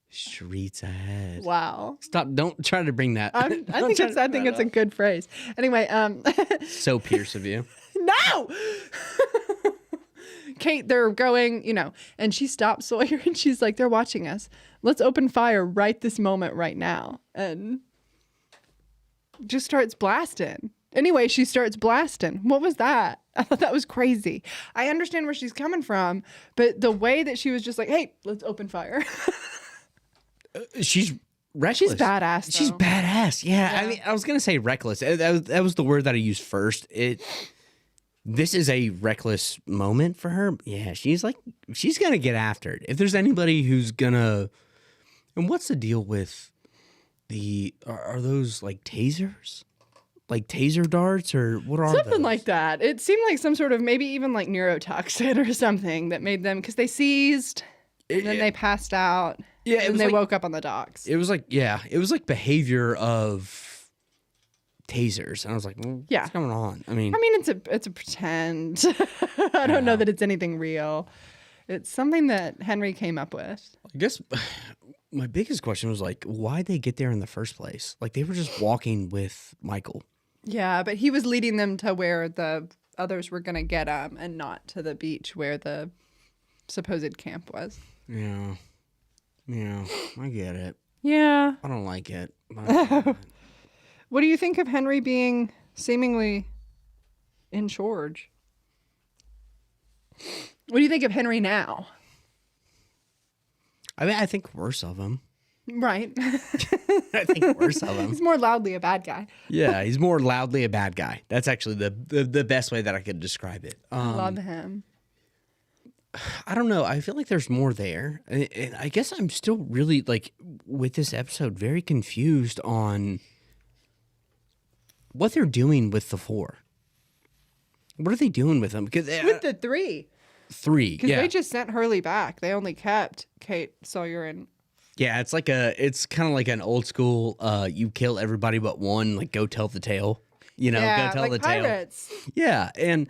Streets ahead. Wow. Stop. Don't try to bring that. I think it's a good phrase. Anyway. So Pierce of you. No! Kate, they're going, and she stops Sawyer and she's like, they're watching us. Let's open fire right this moment right now. And just starts blasting. Anyway, she starts blasting. What was that? I thought that was crazy. I understand where she's coming from, but the way that she was just like, hey, let's open fire. She's reckless. She's badass, though. She's badass. Yeah. I mean, I was going to say reckless. That was the word that I used first. This is a reckless moment for her. Yeah, she's going to get after it. If there's anybody who's going to... And what's the deal with are those like tasers? Like taser darts, or what are something those? Like that? It seemed like some sort of maybe even like neurotoxin or something that made them, because they seized and then they passed out. Yeah, and they woke up on the docks. It was like behavior of tasers, and I was like, well, what's going on? I mean, it's a pretend. I don't know that it's anything real. It's something that Henry came up with. I guess my biggest question was like, why'd they get there in the first place? Like, they were just walking with Michael. Yeah, but he was leading them to where the others were going to get them, and not to the beach where the supposed camp was. Yeah, I get it. Yeah. I don't like it. What do you think of Henry being seemingly in charge? What do you think of Henry now? I mean, I think worse of him. Right. I think worse of him. He's more loudly a bad guy. Yeah, he's more loudly a bad guy. That's actually the best way that I could describe it. Love him. I don't know. I feel like there's more there. And I guess I'm still really, like, with this episode, very confused on what they're doing with the four. What are they doing with them? Because with the three. Because they just sent Hurley back. They only kept Kate, Sawyer, and... Yeah, it's kind of like an old school, you kill everybody but one, like, go tell the tale. Go tell like the pirates. Tale. Yeah, and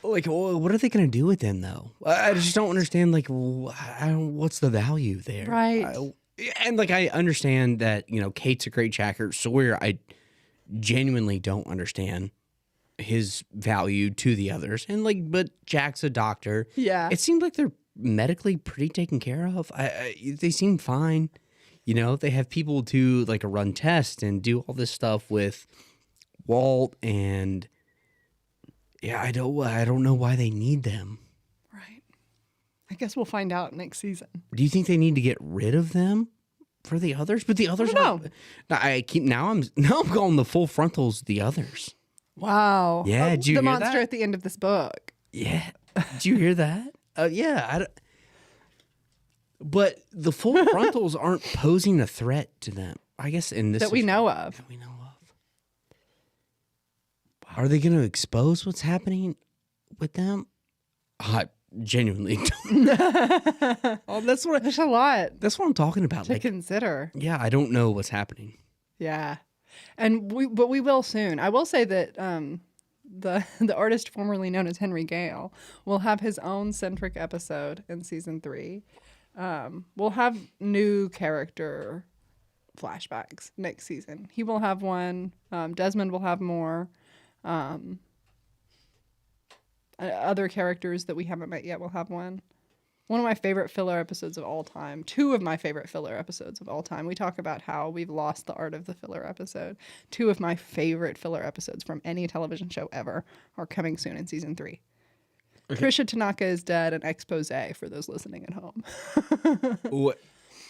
like, what are they going to do with them, though? I just don't understand, like, what's the value there? Right. And, like, I understand that, Kate's a great jacker. Sawyer, I genuinely don't understand his value to the others. And, like, but Jack's a doctor. Yeah. It seems like they're medically pretty taken care of. They seem fine. They have people to, like, run tests and do all this stuff with Walt, and yeah, I don't know why they need them. Right. I guess we'll find out next season. Do you think they need to get rid of them for the others? But the others No. Now I'm calling the full frontals the others. Wow. Yeah, did you the hear monster that? at the end of this book. Yeah. Did you hear that? Yeah. But the full frontals aren't posing a threat to them. I guess in this that we know of. That we know of. Are they going to expose what's happening with them? I genuinely don't. Oh, There's a lot That's what I'm talking about. to consider. Yeah, I don't know what's happening. Yeah. And we will soon. I will say that the artist formerly known as Henry Gale will have his own centric episode in season 3. We'll have new character flashbacks next season. He will have one. Desmond will have more. Other characters that we haven't met yet will have one. One of my favorite filler episodes of all time. 2 of my favorite filler episodes of all time. We talk about how we've lost the art of the filler episode. 2 of my favorite filler episodes from any television show ever are coming soon in season 3. Okay. Trisha Tanaka is dead, an expose for those listening at home.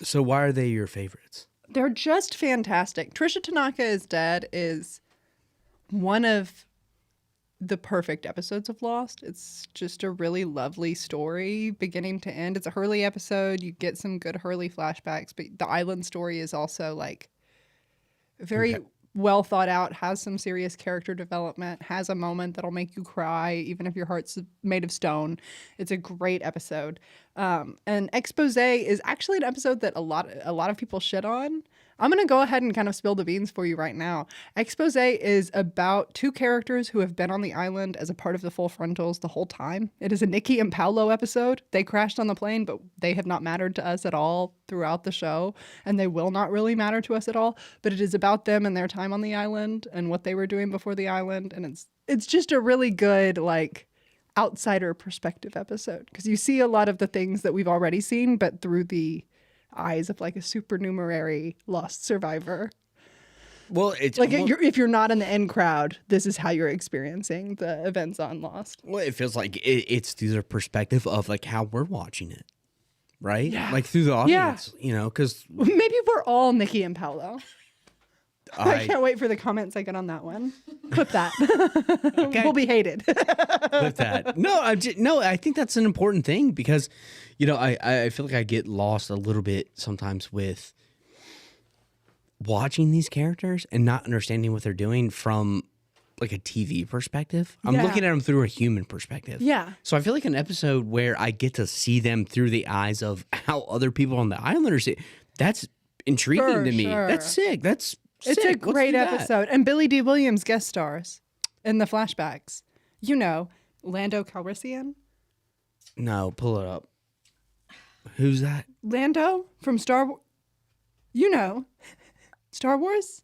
So why are they your favorites? They're just fantastic. Trisha Tanaka is dead is one of the perfect episodes of Lost. It's just a really lovely story, beginning to end. It's a Hurley episode. You get some good Hurley flashbacks, but the island story is also like very well thought out, has some serious character development, has a moment that'll make you cry, even if your heart's made of stone. It's a great episode. And Expose is actually an episode that a lot of people shit on. I'm going to go ahead and kind of spill the beans for you right now. Expose is about two characters who have been on the island as a part of the Full Frontals the whole time. It is a Nikki and Paolo episode. They crashed on the plane, but they have not mattered to us at all throughout the show, and they will not really matter to us at all. But it is about them and their time on the island and what they were doing before the island, and it's just a really good, like, outsider perspective episode, because you see a lot of the things that we've already seen, but through the eyes of like a supernumerary Lost survivor. Well, it's like if you're not in the in crowd, this is how you're experiencing the events on Lost. Well, it feels like it's through the perspective of like how we're watching it, right? Yeah. Like through the audience, you know, because maybe we're all Nikki and Paolo. I can't wait for the comments I get on that one. Clip that. Okay. We'll be hated. Clip that. No, I think that's an important thing because, you know, I feel like I get lost a little bit sometimes with watching these characters and not understanding what they're doing from like a TV perspective. I'm looking at them through a human perspective. Yeah. So I feel like an episode where I get to see them through the eyes of how other people on the island are seeing, that's intriguing to me. Sure. That's sick. It's a great episode. And Billy D. Williams guest stars in the flashbacks. You know, Lando Calrissian. No, pull it up. Who's that? Lando from Star Wars. You know, Star Wars?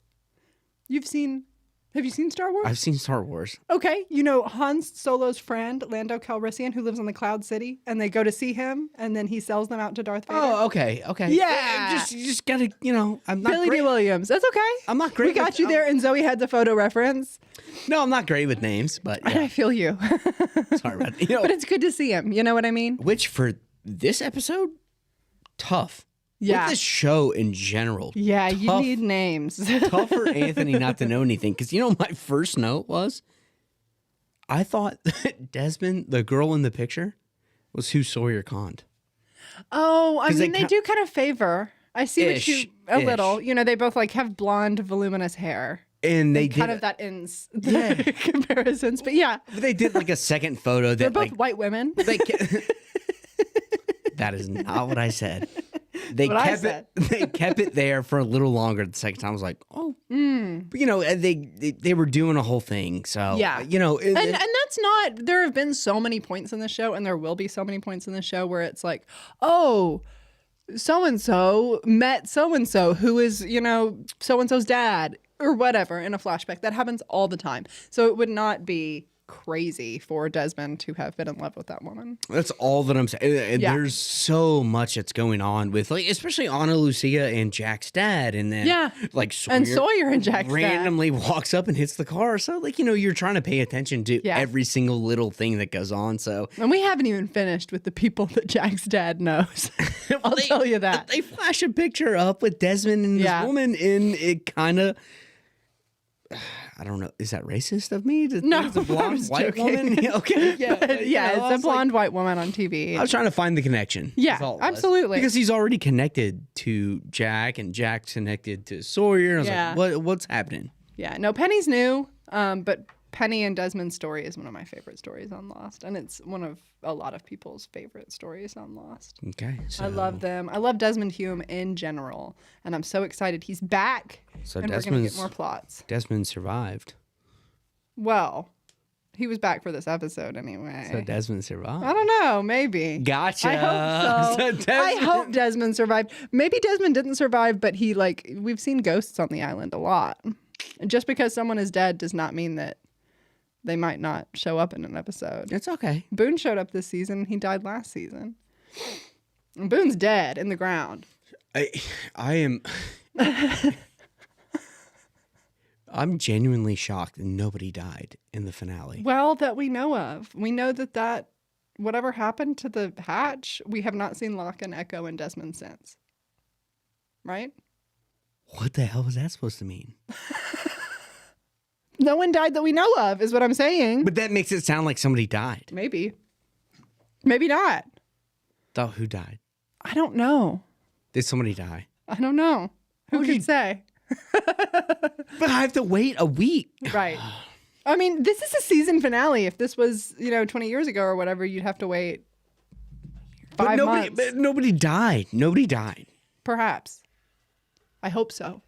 Have you seen Star Wars? I've seen Star Wars. Okay, you know Han Solo's friend, Lando Calrissian, who lives in the Cloud City, and they go to see him, and then he sells them out to Darth Vader. Oh, okay. Yeah. You just gotta, you know, I'm not Billy great. D. Williams. That's okay. I'm not great. We got you there, and Zoe had the photo reference. No, I'm not great with names, but yeah. I feel you. Sorry about it. You know, but it's good to see him. You know what I mean? Which for this episode, tough. Yeah. With this show in general. Yeah, you need names. Tough for Anthony not to know anything. Because you know my first note was, I thought that Desmond, the girl in the picture, was who Sawyer conned. Oh, I mean, they do kind of favor. I see what you a little. You know, they both like have blonde, voluminous hair. And they kind did of that ends the comparisons. But yeah. They did like a second photo that they're both like, white women. That is not what I said. They kept it there for a little longer. The second time I was like, oh, but, you know, they were doing a whole thing. So yeah, you know, and that's not. There have been so many points in the show, and there will be so many points in the show where it's like, oh, so and so met so and so who is, you know, so and so's dad or whatever in a flashback. That happens all the time. So it would not be crazy for Desmond to have been in love with that woman. That's all that I'm saying. And there's so much that's going on with, like, especially Ana Lucia and Jack's dad, and then like Sawyer and Jack's randomly walks up and hits the car. So like, you know, you're trying to pay attention to every single little thing that goes on. So and we haven't even finished with the people that Jack's dad knows. I'll tell you that. They flash a picture up with Desmond and this woman, and it kind of, I don't know. Is that racist of me? No, it's a blonde white woman. Okay, it's a blonde white woman on TV. I was trying to find the connection. Yeah, absolutely. Because he's already connected to Jack, and Jack's connected to Sawyer. And I was like, what's happening? Yeah, no, Penny's new, but Penny and Desmond's story is one of my favorite stories on Lost, and it's one of a lot of people's favorite stories on Lost. Okay, so I love them. I love Desmond Hume in general, and I'm so excited he's back. So and we're gonna get more plots. Desmond survived. Well, he was back for this episode anyway. So Desmond survived. I don't know, maybe. Gotcha. I hope so. I hope Desmond survived. Maybe Desmond didn't survive, but we've seen ghosts on the island a lot. And just because someone is dead does not mean that they might not show up in an episode. It's okay. Boone showed up this season. He died last season. And Boone's dead in the ground. I am... I'm genuinely shocked that nobody died in the finale. Well, that we know of. We know that whatever happened to the hatch, we have not seen Locke and Echo and Desmond since. Right? What the hell was that supposed to mean? No one died that we know of, is what I'm saying. But that makes it sound like somebody died. Maybe. Maybe not. So who died? I don't know. Did somebody die? I don't know. Who could say? But I have to wait a week. Right. I mean, this is a season finale. If this was, 20 years ago or whatever, you'd have to wait 5 months. But nobody died. Nobody died. Perhaps. I hope so.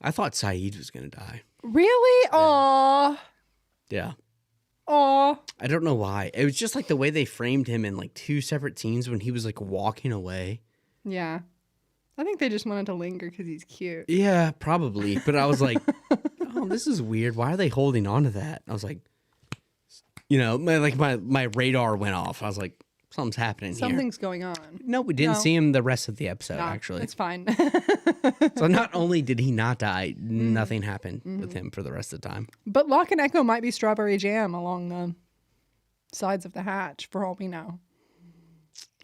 I thought Saeed was going to die. Really? Aw. Yeah. Aw. I don't know why. It was just like the way they framed him in like 2 separate scenes when he was like walking away. Yeah. I think they just wanted to linger because he's cute. Yeah, probably. But I was like, oh, this is weird. Why are they holding on to that? I was like, my radar went off. I was like, something's happening here. Something's going on. No, we didn't see him the rest of the episode, actually. It's fine. So not only did he not die, nothing happened with him for the rest of the time. But Locke and Echo might be strawberry jam along the sides of the hatch, for all we know.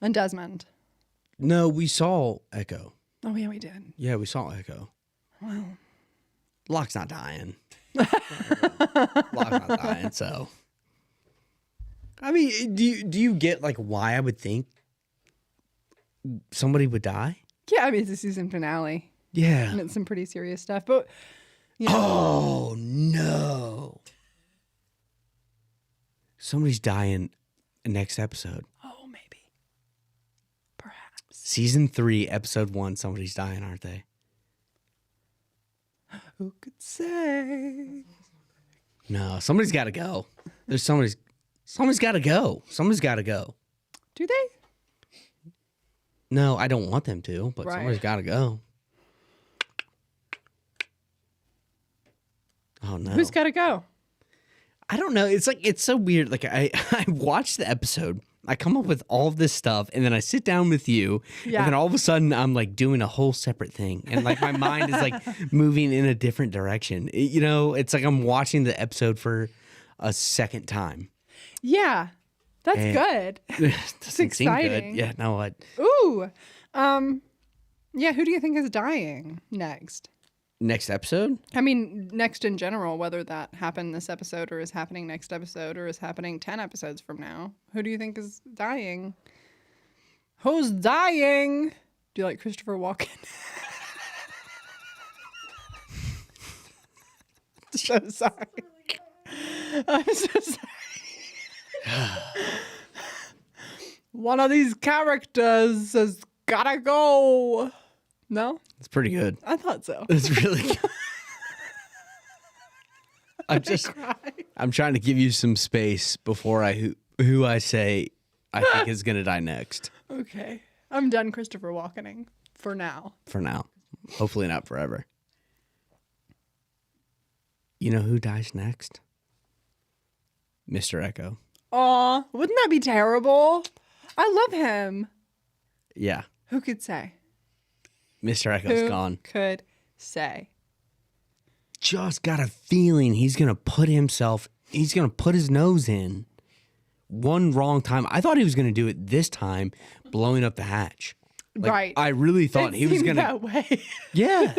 And Desmond. No, we saw Echo. Oh, yeah, we did. Yeah, we saw Echo. Wow. Locke's not dying. Locke's not dying, so. I mean, do you get like why I would think somebody would die? Yeah, I mean, it's a season finale. Yeah. And it's some pretty serious stuff. But, Oh, no. Somebody's dying next episode. Oh, maybe. Perhaps. Season 3, episode 1, somebody's dying, aren't they? Who could say? No, somebody's got to go. Somebody's got to go. Somebody's got to go. Do they? No, I don't want them to, but Right. somebody's got to go. Oh, no. Who's got to go? I don't know. It's so weird. Like I watch the episode, I come up with all of this stuff, and then I sit down with you, Yeah. and then all of a sudden I'm like doing a whole separate thing, and like my mind is like moving in a different direction. It's like I'm watching the episode for a second time. Yeah. That's And- good. Doesn't seem good. exciting. Yeah. No. What? Ooh. Yeah, who do you think is dying next? Next episode? I mean, next in general, whether that happened this episode or is happening next episode or is happening 10 episodes from now. Who do you think is dying? Who's dying? Do you like Christopher Walken? So sorry. I'm so sorry. One of these characters has gotta go. No? It's pretty good. I thought so. It's really good. I'm trying to give you some space before who I say I think is gonna die next. Okay. I'm done Christopher Walkening for now. For now. Hopefully not forever. You know who dies next? Mr. Echo. Aw, wouldn't that be terrible? I love him. Yeah. Who could say? Mr. Echo's Who gone. could say? Just got a feeling he's gonna put his nose in one wrong time. I thought he was gonna do it this time, blowing up the hatch. Like, Right. I really thought he was seemed gonna. that way. Yeah.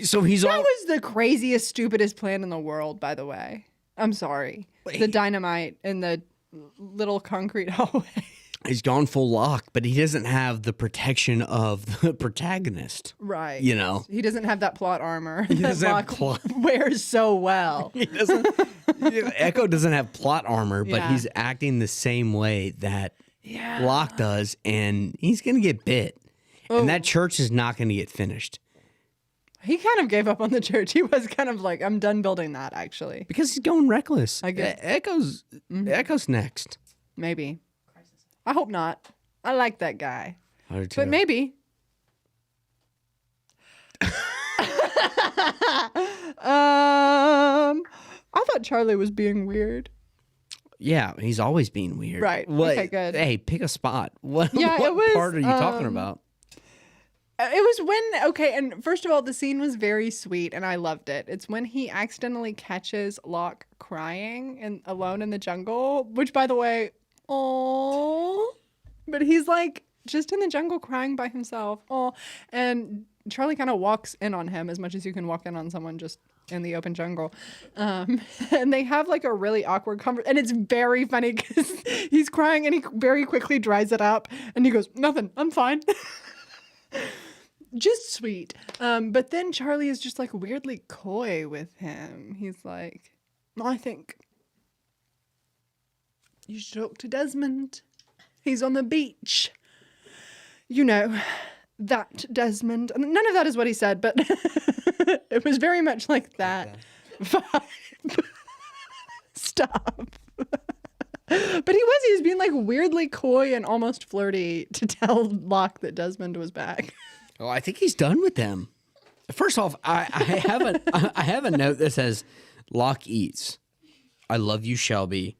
So he's That all. was the craziest, stupidest plan in the world, by the way. I'm sorry. Wait. The dynamite in the little concrete hallway. He's gone full lock, but he doesn't have the protection of the protagonist. Right. You know? He doesn't have that plot armor that doesn't have Locke wears so well. He doesn't. Echo doesn't have plot armor, but Yeah. he's acting the same way that Yeah. Locke does, and he's gonna get bit. Oh. And that church is not gonna get finished He kind of gave up on the church. He was kind of like, I'm done building that, actually. because he's going reckless. I get- Echo's next. Maybe. I hope not. I like that guy. I do too. But maybe. I thought Charlie was being weird. Yeah, he's always being weird. Right. What, Okay, good. Hey, pick a spot. What, Yeah, what it was, part are you talking about? It was when, okay, and first of all, the scene was very sweet and I loved it. It's when he accidentally catches Locke crying and alone in the jungle, which by the way, oh, but he's like just in the jungle crying by himself. Oh, and Charlie kind of walks in on him as much as you can walk in on someone just in the open jungle. And they have like a really awkward conversation. And it's very funny because he's crying and he very quickly dries it up. And he goes, nothing, I'm fine. Just sweet. But then Charlie is just like weirdly coy with him. He's like, I think you should talk to Desmond. He's on the beach. You know, that Desmond. And none of that is what he said, but it was very much like that vibe. Stop. But he was being like weirdly coy and almost flirty to tell Locke that Desmond was back. Oh, I think he's done with them. First off, I have a note that says Locke eats. I love you, Shelby.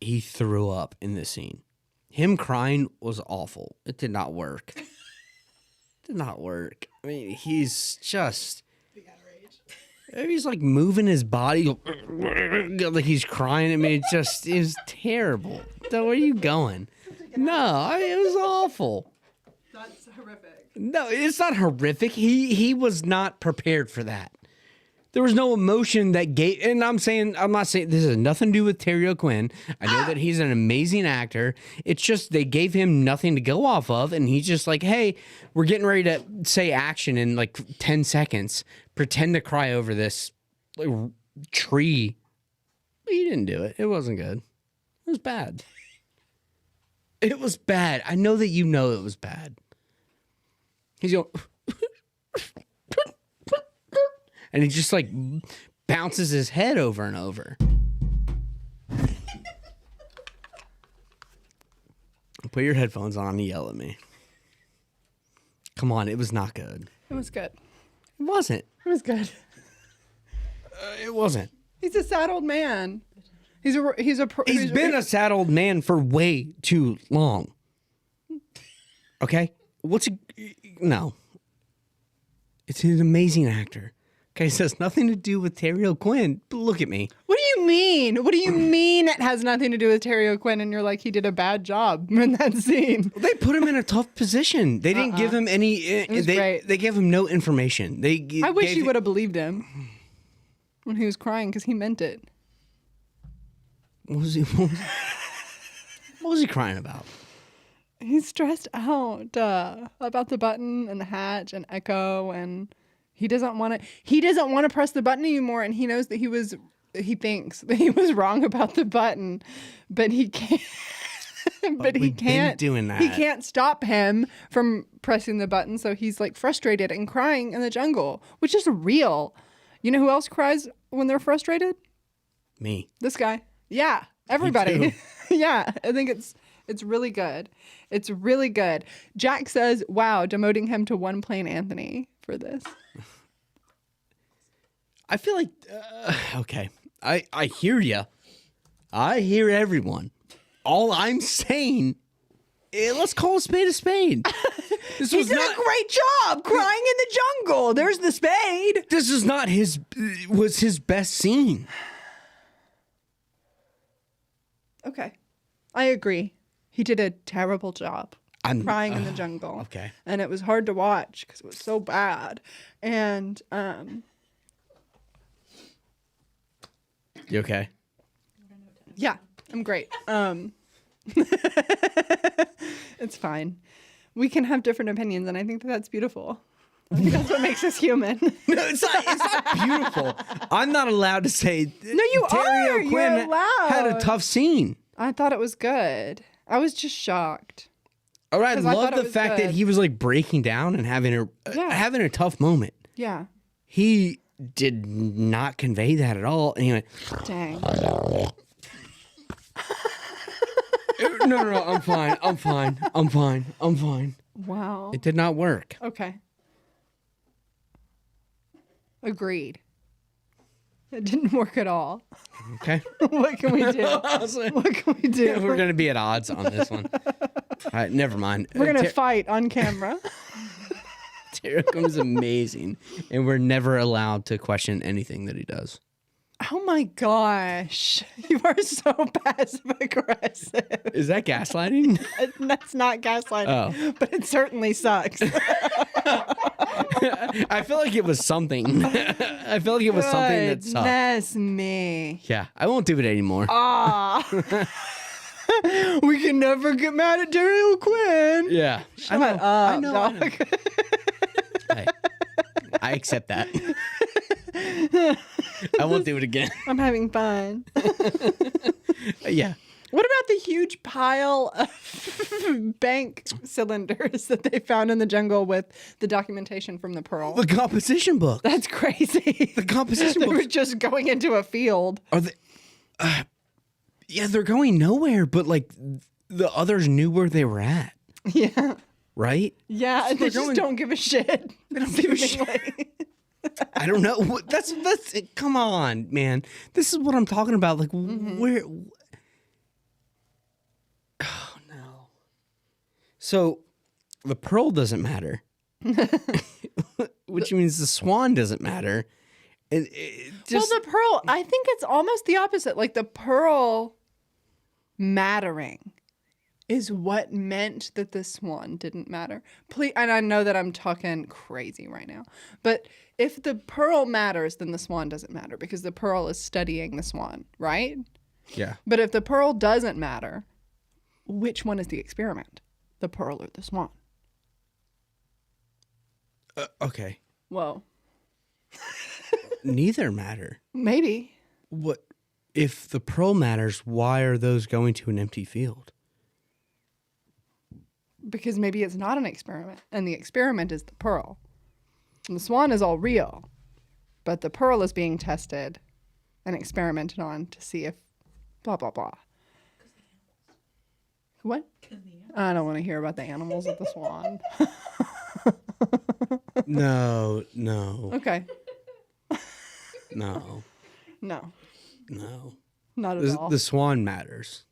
He threw up in this scene. Him crying was awful. It did not work. Did not work. I mean, he's just... He's like moving his body like he's crying. I mean, it was terrible. So where are you going? No, it was awful. That's horrific. No, it's not horrific. He was not prepared for that. There was no emotion that gave, and I'm not saying this has nothing to do with Terry O'Quinn. I know that he's an amazing actor. It's just they gave him nothing to go off of, and he's just like, hey, we're getting ready to say action in like 10 seconds. Pretend to cry over this like, tree. He didn't do it. It wasn't good. It was bad. It was bad. I know that you know it was bad. He's going... And he just like bounces his head over and over. Put your headphones on and yell at me. Come on, it was not good. It was good. It wasn't. It was good. It wasn't. He's a sad old man. He's been a sad old man for way too long. Okay? No. It's an amazing actor. Okay, so it has nothing to do with Terry O'Quinn. But look at me. What do you mean? What do you mean it has nothing to do with Terry O'Quinn and you're like, he did a bad job in that scene? They put him in a tough position. They didn't give him any... great. They gave him no information. I wish you would have believed him when he was crying because he meant it. What was he crying about? He's stressed out about the button and the hatch and Echo, and he doesn't want to press the button anymore, and he knows that he thinks that he was wrong about the button, but he can't. But he can't doing that. He can't stop him from pressing the button, so he's like frustrated and crying in the jungle, which is real. You know who else cries when they're frustrated? Me. This guy. Yeah, everybody. Yeah, I think it's really good. It's really good. Jack says, wow, demoting him to one plain Anthony for this. I feel like, okay, I hear you. I hear everyone. All I'm saying, let's call a spade a spade. He did a great job crying in the jungle. There's the spade. This is not was his best scene. Okay, I agree. He did a terrible job crying in the jungle. Okay. And it was hard to watch because it was so bad. And you okay? yeah, I'm great. It's fine. We can have different opinions, and I think that's beautiful. I think that's what makes us human. No, it's not beautiful. I'm not allowed to say. No, you Terry are. O'Quinn You're allowed. had a tough scene. I thought it was good. I was just shocked. All right, I love the fact that good. he was like breaking down and having a tough moment. Yeah. He did not convey that at all. And he went, Dang. no, I'm fine. Wow. It did not work. Okay. Agreed. It didn't work at all. Okay. What can we do? What can we do? Yeah, we're going to be at odds on this one. All right, never mind. We're going to fight on camera. Terry O'Quinn's amazing, and we're never allowed to question anything that he does. Oh my gosh. You are so passive aggressive. Is that gaslighting? That's not gaslighting, Oh. but it certainly sucks. I feel like it was something. I feel like it was something that sucked. Goodness me. Yeah, I won't do it anymore. We can never get mad at Daryl Quinn. Yeah. Shut up, I know. dog. Hey, I accept that. I won't do it again. I'm having fun. Yeah. What about the huge pile of bank cylinders that they found in the jungle with the documentation from the Pearl? The composition book. That's crazy. The composition They book. were just going into a field. Are they? Yeah, they're going nowhere. But like, the others knew where they were at. Yeah. Right? Yeah, So they just don't give a shit. They don't give a shit. I don't know. That's come on, man. This is what I'm talking about. Like, where? Oh no. So, the Pearl doesn't matter, which means the Swan doesn't matter. And just Well, the Pearl, I think it's almost the opposite. Like the Pearl mattering is what meant that the Swan didn't matter. Please, and I know that I'm talking crazy right now, but if the Pearl matters, then the Swan doesn't matter because the Pearl is studying the Swan, right? yeah. But if the Pearl doesn't matter, which one is the experiment? The Pearl or the Swan? Okay. Well, Neither matter. maybe. What if the Pearl matters? Why are those going to an empty field? Because maybe it's not an experiment, and the experiment is the Pearl. And the Swan is all real, but the Pearl is being tested and experimented on to see if blah, blah, blah. What? I don't want to hear about the animals of the Swan. No. Okay. No. No, not at all. The Swan matters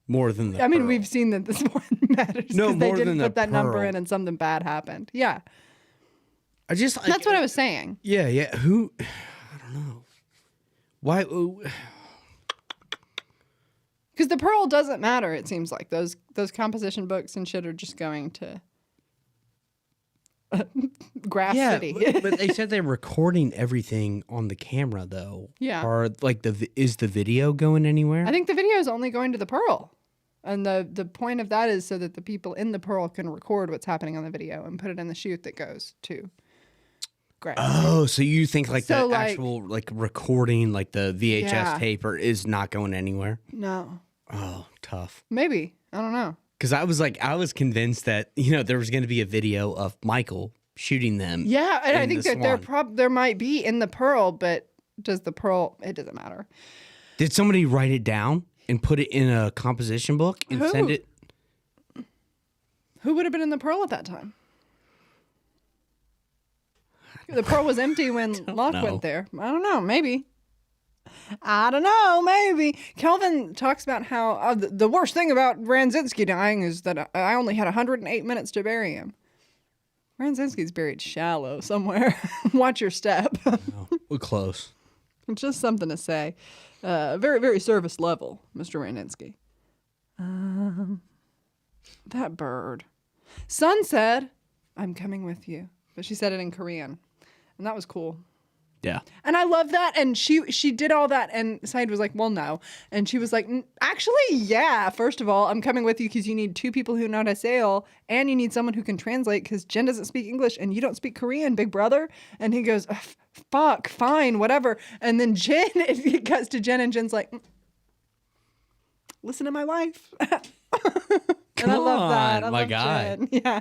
more than the I mean, Pearl. we've seen that the Swan matters No, because they more didn't than put the that number Pearl. in and something bad happened. Yeah, I just like, that's what I was saying. Yeah. Who? I don't know. Why? Because the Pearl doesn't matter, it seems like. Those composition books and shit are just going to Grass City. but they said they're recording everything on the camera, though. Yeah. Or like is the video going anywhere? I think the video is only going to the Pearl. And the point of that is so that the people in the Pearl can record what's happening on the video and put it in the chute that goes to Grass City. Oh, so you think like So, the like- actual like recording, like the VHS Yeah. tape, is not going anywhere? No. Oh, tough. Maybe. I don't know. Because I was convinced that there was going to be a video of Michael shooting them. Yeah, and I in think the that there might be in the Pearl, but does the Pearl, it doesn't matter. Did somebody write it down and put it in a composition book and Who? send it? Who would have been in the Pearl at that time? The Pearl was empty when Locke know. went there. I don't know. Maybe. I don't know. Maybe. Kelvin talks about how the worst thing about Ranzinski dying is that I only had 108 minutes to bury him. Ranzinski's buried shallow somewhere. Watch your step. Oh, we're close. Just something to say. Very, very service level, Mr. Ranzinski. That bird. Sun said, "I'm coming with you," but she said it in Korean, and that was cool. Yeah. And I love that. And she did all that, and Said was like, "Well, no," and she was like, "Actually, yeah. First of all, I'm coming with you because you need 2 people who know how to sail, and you need someone who can translate because Jen doesn't speak English and you don't speak Korean, big brother." And he goes, "Fuck, fine, whatever." And then Jen, it cuts to Jen, and Jen's like, "Listen to my wife." And I love that. I my love guy. Jen. Yeah.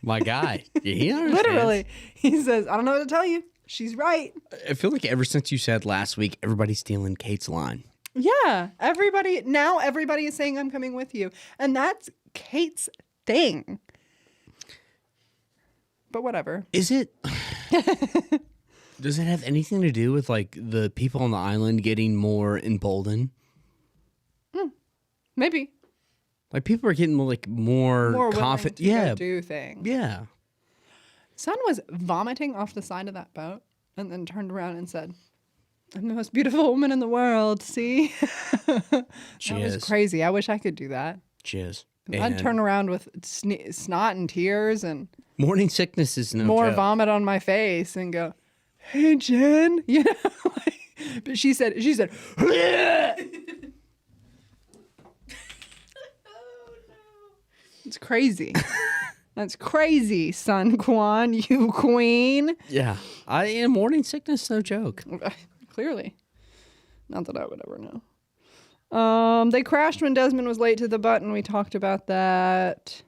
My guy. Yeah, he understands. Literally. He says, "I don't know what to tell you. She's right." I feel like ever since you said last week, everybody's stealing Kate's line. Yeah. Everybody is saying, "I'm coming with you." And that's Kate's thing. But whatever. Is it? Does it have anything to do with like the people on the island getting more emboldened? Maybe. Like people are getting more More confident. willing to Yeah. go do things. Yeah. Sun was vomiting off the side of that boat and then turned around and said, "I'm the most beautiful woman in the world, see?" She That was is. crazy. I wish I could do that. She is. I'd turn around with snot and tears and morning sickness is no more joke. vomit on my face and go, "Hey, Jen," you know. But she said, It's crazy. That's crazy, Sun Quan, you queen. Yeah, morning sickness, no joke. Clearly, not that I would ever know. They crashed when Desmond was late to the button. We talked about that.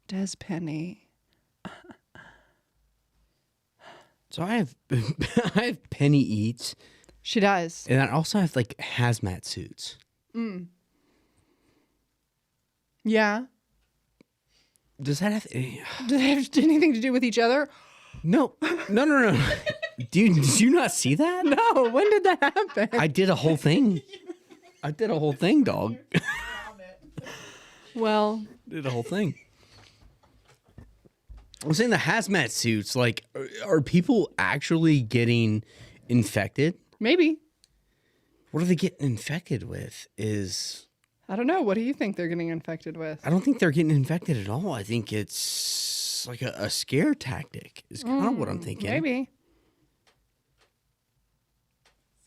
Des Penny. So I have Penny Eats. She does. And I also have like hazmat suits. Yeah. Does that have Do they have anything to do with each other? No. Did you not see that? No. When did that happen? I did a whole thing. Dog. Well. Did a whole thing. I'm saying the hazmat suits, like, are people actually getting infected? Maybe. What are they getting infected with I don't know. What do you think they're getting infected with? I don't think they're getting infected at all. I think it's like a scare tactic is kind of what I'm thinking. Maybe.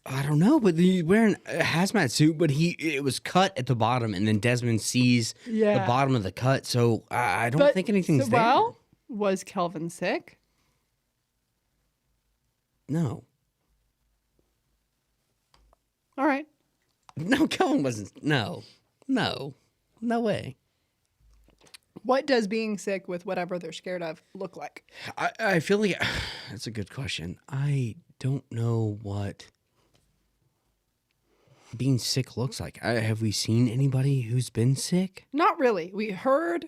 I don't know, but he's wearing a hazmat suit, but it was cut at the bottom, and then Desmond sees the bottom of the cut, so I don't think anything's there. Well, was Kelvin sick? No. All right. No, Kelvin wasn't. No way. What does being sick with whatever they're scared of look like? I feel like that's a good question. I don't know what being sick looks like. Have we seen anybody who's been sick? Not really. We heard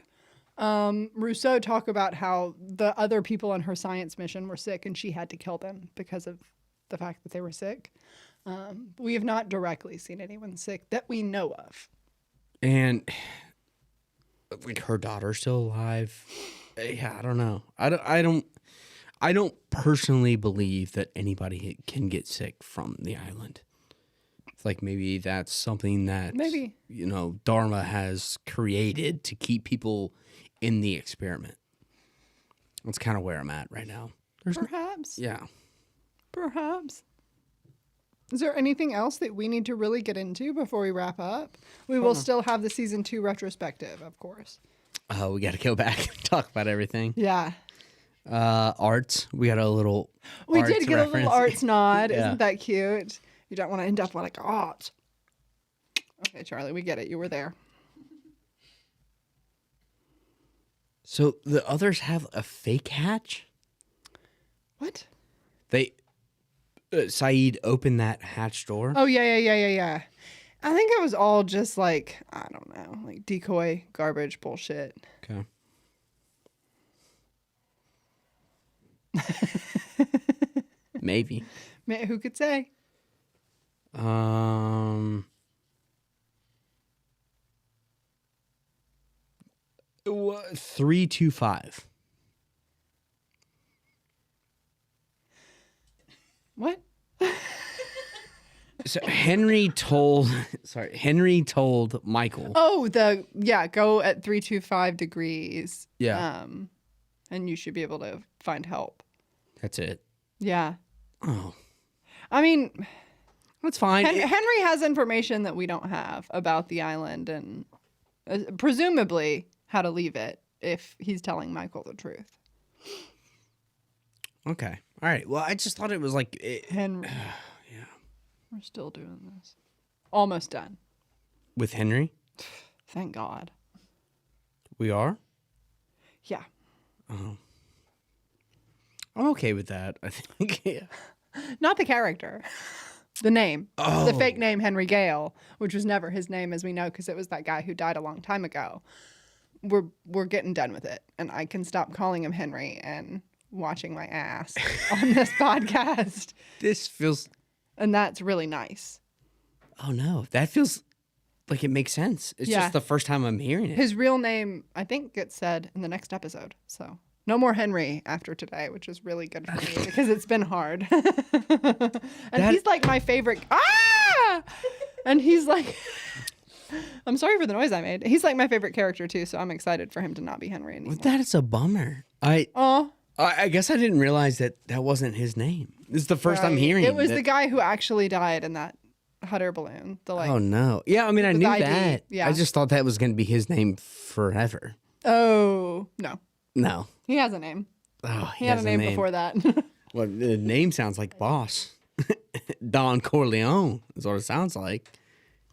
Rousseau talk about how the other people on her science mission were sick and she had to kill them because of the fact that they were sick. We have not directly seen anyone sick that we know of. And like her daughter's still alive. Yeah, I don't know. I don't personally believe that anybody can get sick from the island. It's like maybe that's something that Dharma has created to keep people in the experiment. That's kind of where I'm at right now. Perhaps. Yeah. Perhaps. Is there anything else that we need to really get into before we wrap up? We will still have the season 2 retrospective, of course. Oh, we got to go back and talk about everything. Yeah. Arts. We got a little. We did get reference. a little arts nod. Isn't that cute? You don't want to end up like art. Okay, Charlie, we get it. You were there. So the others have a fake hatch? What? Saeed opened that hatch door. Oh, yeah. I think it was all just like, I don't know, like decoy, garbage, bullshit. Okay. Maybe. Who could say? 325. What? So Henry told Michael. Oh, go at 325 degrees. Yeah. And you should be able to find help. That's it. Yeah. Oh. I mean, that's fine. Henry has information that we don't have about the island and presumably how to leave it if he's telling Michael the truth. Okay. All right. Well, I just thought it was like Henry. Yeah. We're still doing this. Almost done. With Henry? Thank God. We are? Yeah. Oh. I'm okay with that, I think. Yeah. Not the character. The name. Oh. The fake name Henry Gale, which was never his name as we know because it was that guy who died a long time ago. We're getting done with it. And I can stop calling him Henry and watching my ass on this podcast. This feels... And that's really nice. Oh, no. That feels like it makes sense. It's just the first time I'm hearing it. His real name, I think, gets said in the next episode. So no more Henry after today, which is really good for me because it's been hard. And he's like my favorite. Ah! And he's like... I'm sorry for the noise I made. He's like my favorite character too, so I'm excited for him to not be Henry anymore. Well, that is a bummer. I guess I didn't realize that wasn't his name. This is the first I'm hearing it. Was the guy who actually died in that hot air balloon. Oh no. Yeah, I mean I knew that. Yeah. I just thought that was going to be his name forever. Oh, no. No. He has a name. Oh, he had a name before that. Well, the name sounds like boss. Don Corleone is what it sounds like.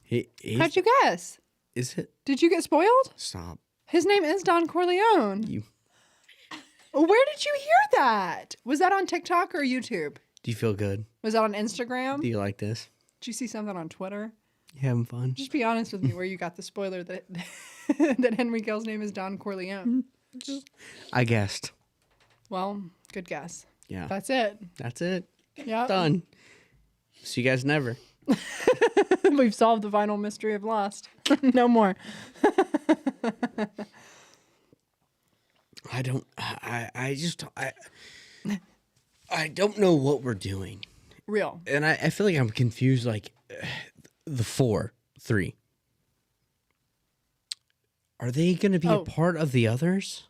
How'd you guess? Is it? Did you get spoiled? Stop. His name is Don Corleone. Where did you hear that? Was that on TikTok or YouTube? Do you feel good? Was that on Instagram? Do you like this? Did you see something on Twitter? You having fun? Just be honest with me where you got the spoiler that that Henry Gale's name is Don Corleone. I guessed. Well, good guess. Yeah. That's it. That's it. Yeah. Done. See you guys never. We've solved the final mystery of Lost. No more. I don't know what we're doing. Real. And I feel like I'm confused, like the 3. Are they going to be a part of the others?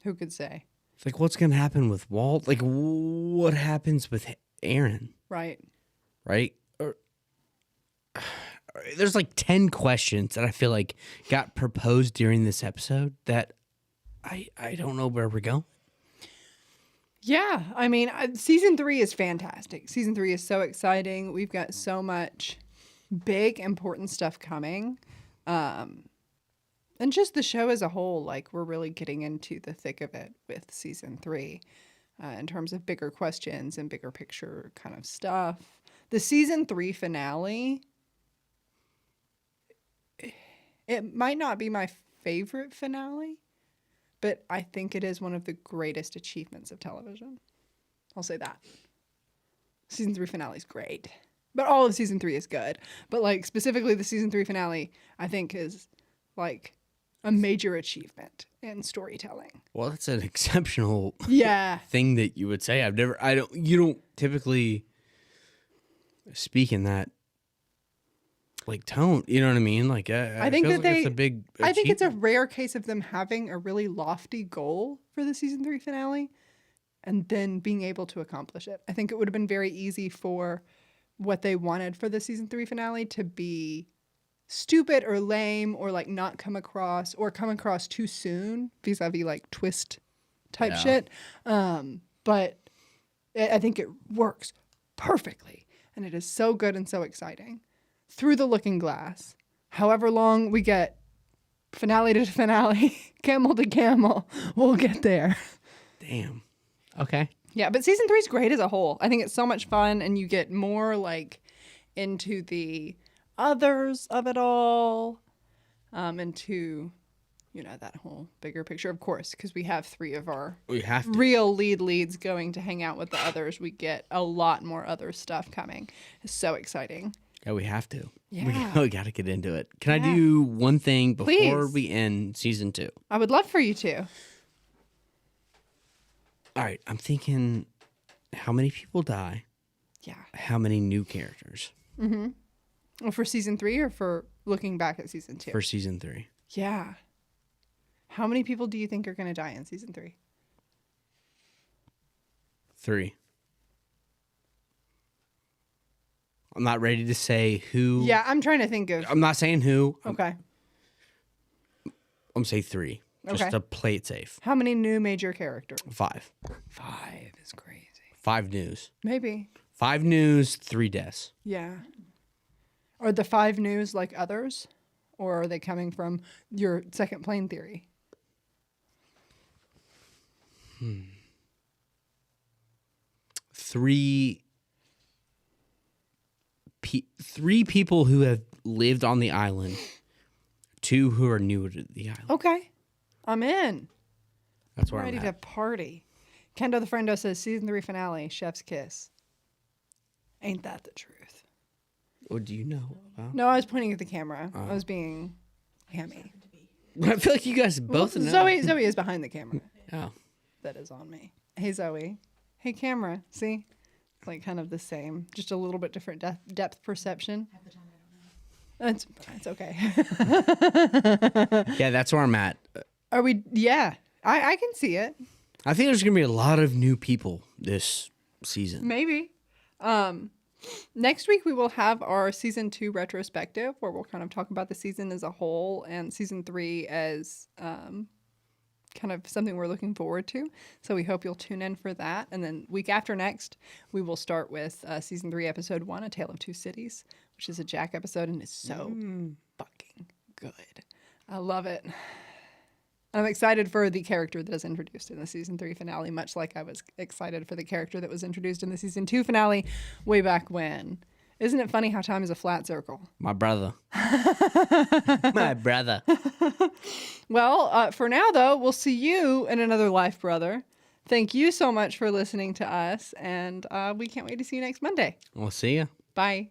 Who could say? Like, what's going to happen with Walt? Like, what happens with Aaron? Right. Right? There's like 10 questions that I feel like got proposed during this episode that I don't know where we're going. Yeah. I mean, season 3 is fantastic. Season 3 is so exciting. We've got so much big, important stuff coming. And just the show as a whole, like we're really getting into the thick of it with season 3 in terms of bigger questions and bigger picture kind of stuff. The season 3 finale, it might not be my favorite finale, but I think it is one of the greatest achievements of television. I'll say that. Season 3 finale is great, but all of season 3 is good. But like specifically the season 3 finale, I think is like a major achievement in storytelling. Well, that's an exceptional thing that you would say. You don't typically speak in that like tone. You know what I mean? Like I think that it's a big achievement. I think it's a rare case of them having a really lofty goal for the season 3 finale and then being able to accomplish it. I think it would have been very easy for what they wanted for the season 3 finale to be stupid or lame or like not come across too soon vis-a-vis like twist type shit. But I think it works perfectly and it is so good and so exciting. Through the looking glass, however long we get finale to finale, camel to camel, we'll get there. Damn. Okay. Yeah, but season 3 is great as a whole. I think it's so much fun and you get more like into the others of it all, into, you know, that whole bigger picture, of course, because we have 3 of our real leads going to hang out with the others. We get a lot more other stuff coming. It's so exciting. Yeah, we have to. Yeah. We got to get into it. Can I do one thing before we end season 2? I would love for you to. All right, I'm thinking how many people die? Yeah. How many new characters? Mm-hmm. Well, for season 3 or for looking back at season 2? For season 3. Yeah. How many people do you think are going to die in season 3? 3. I'm not ready to say who. Yeah, I'm trying to think of. I'm not saying who. Okay. I'm going to say 3. Just to play it safe. How many new major characters? 5. 5 is crazy. 5 news. Maybe. 5 news, 3 deaths. Yeah. Are the 5 news like others? Or are they coming from your second plane theory? 3 people who have lived on the island. 2 who are new to the island. Okay. I'm in. That's where I'm ready I'm at. to party. Kendo the Friendo says season 3 finale, chef's kiss. Ain't that the truth? What do you know about? No, I was pointing at the camera. I was being hammy. I feel like you guys both know. Zoe is behind the camera. Oh. That is on me. Hey, Zoe. Hey, camera. See? Like kind of the same. Just a little bit different depth perception. It's okay. Yeah, that's where I'm at. Are we? Yeah, I can see it. I think there's going to be a lot of new people this season. Maybe. Next week we will have our season 2 retrospective, where we'll kind of talk about the season as a whole and season 3 as kind of something we're looking forward to. So we hope you'll tune in for that. And then week after next, we will start with season 3, episode 1, A Tale of Two Cities, which is a Jack episode and is so fucking good. I love it. I'm excited for the character that is introduced in the season 3 finale, much like I was excited for the character that was introduced in the season 2 finale way back when. Isn't it funny how time is a flat circle? My brother. My brother. Well, for now, though, we'll see you in another life, brother. Thank you so much for listening to us, and we can't wait to see you next Monday. We'll see you. Bye.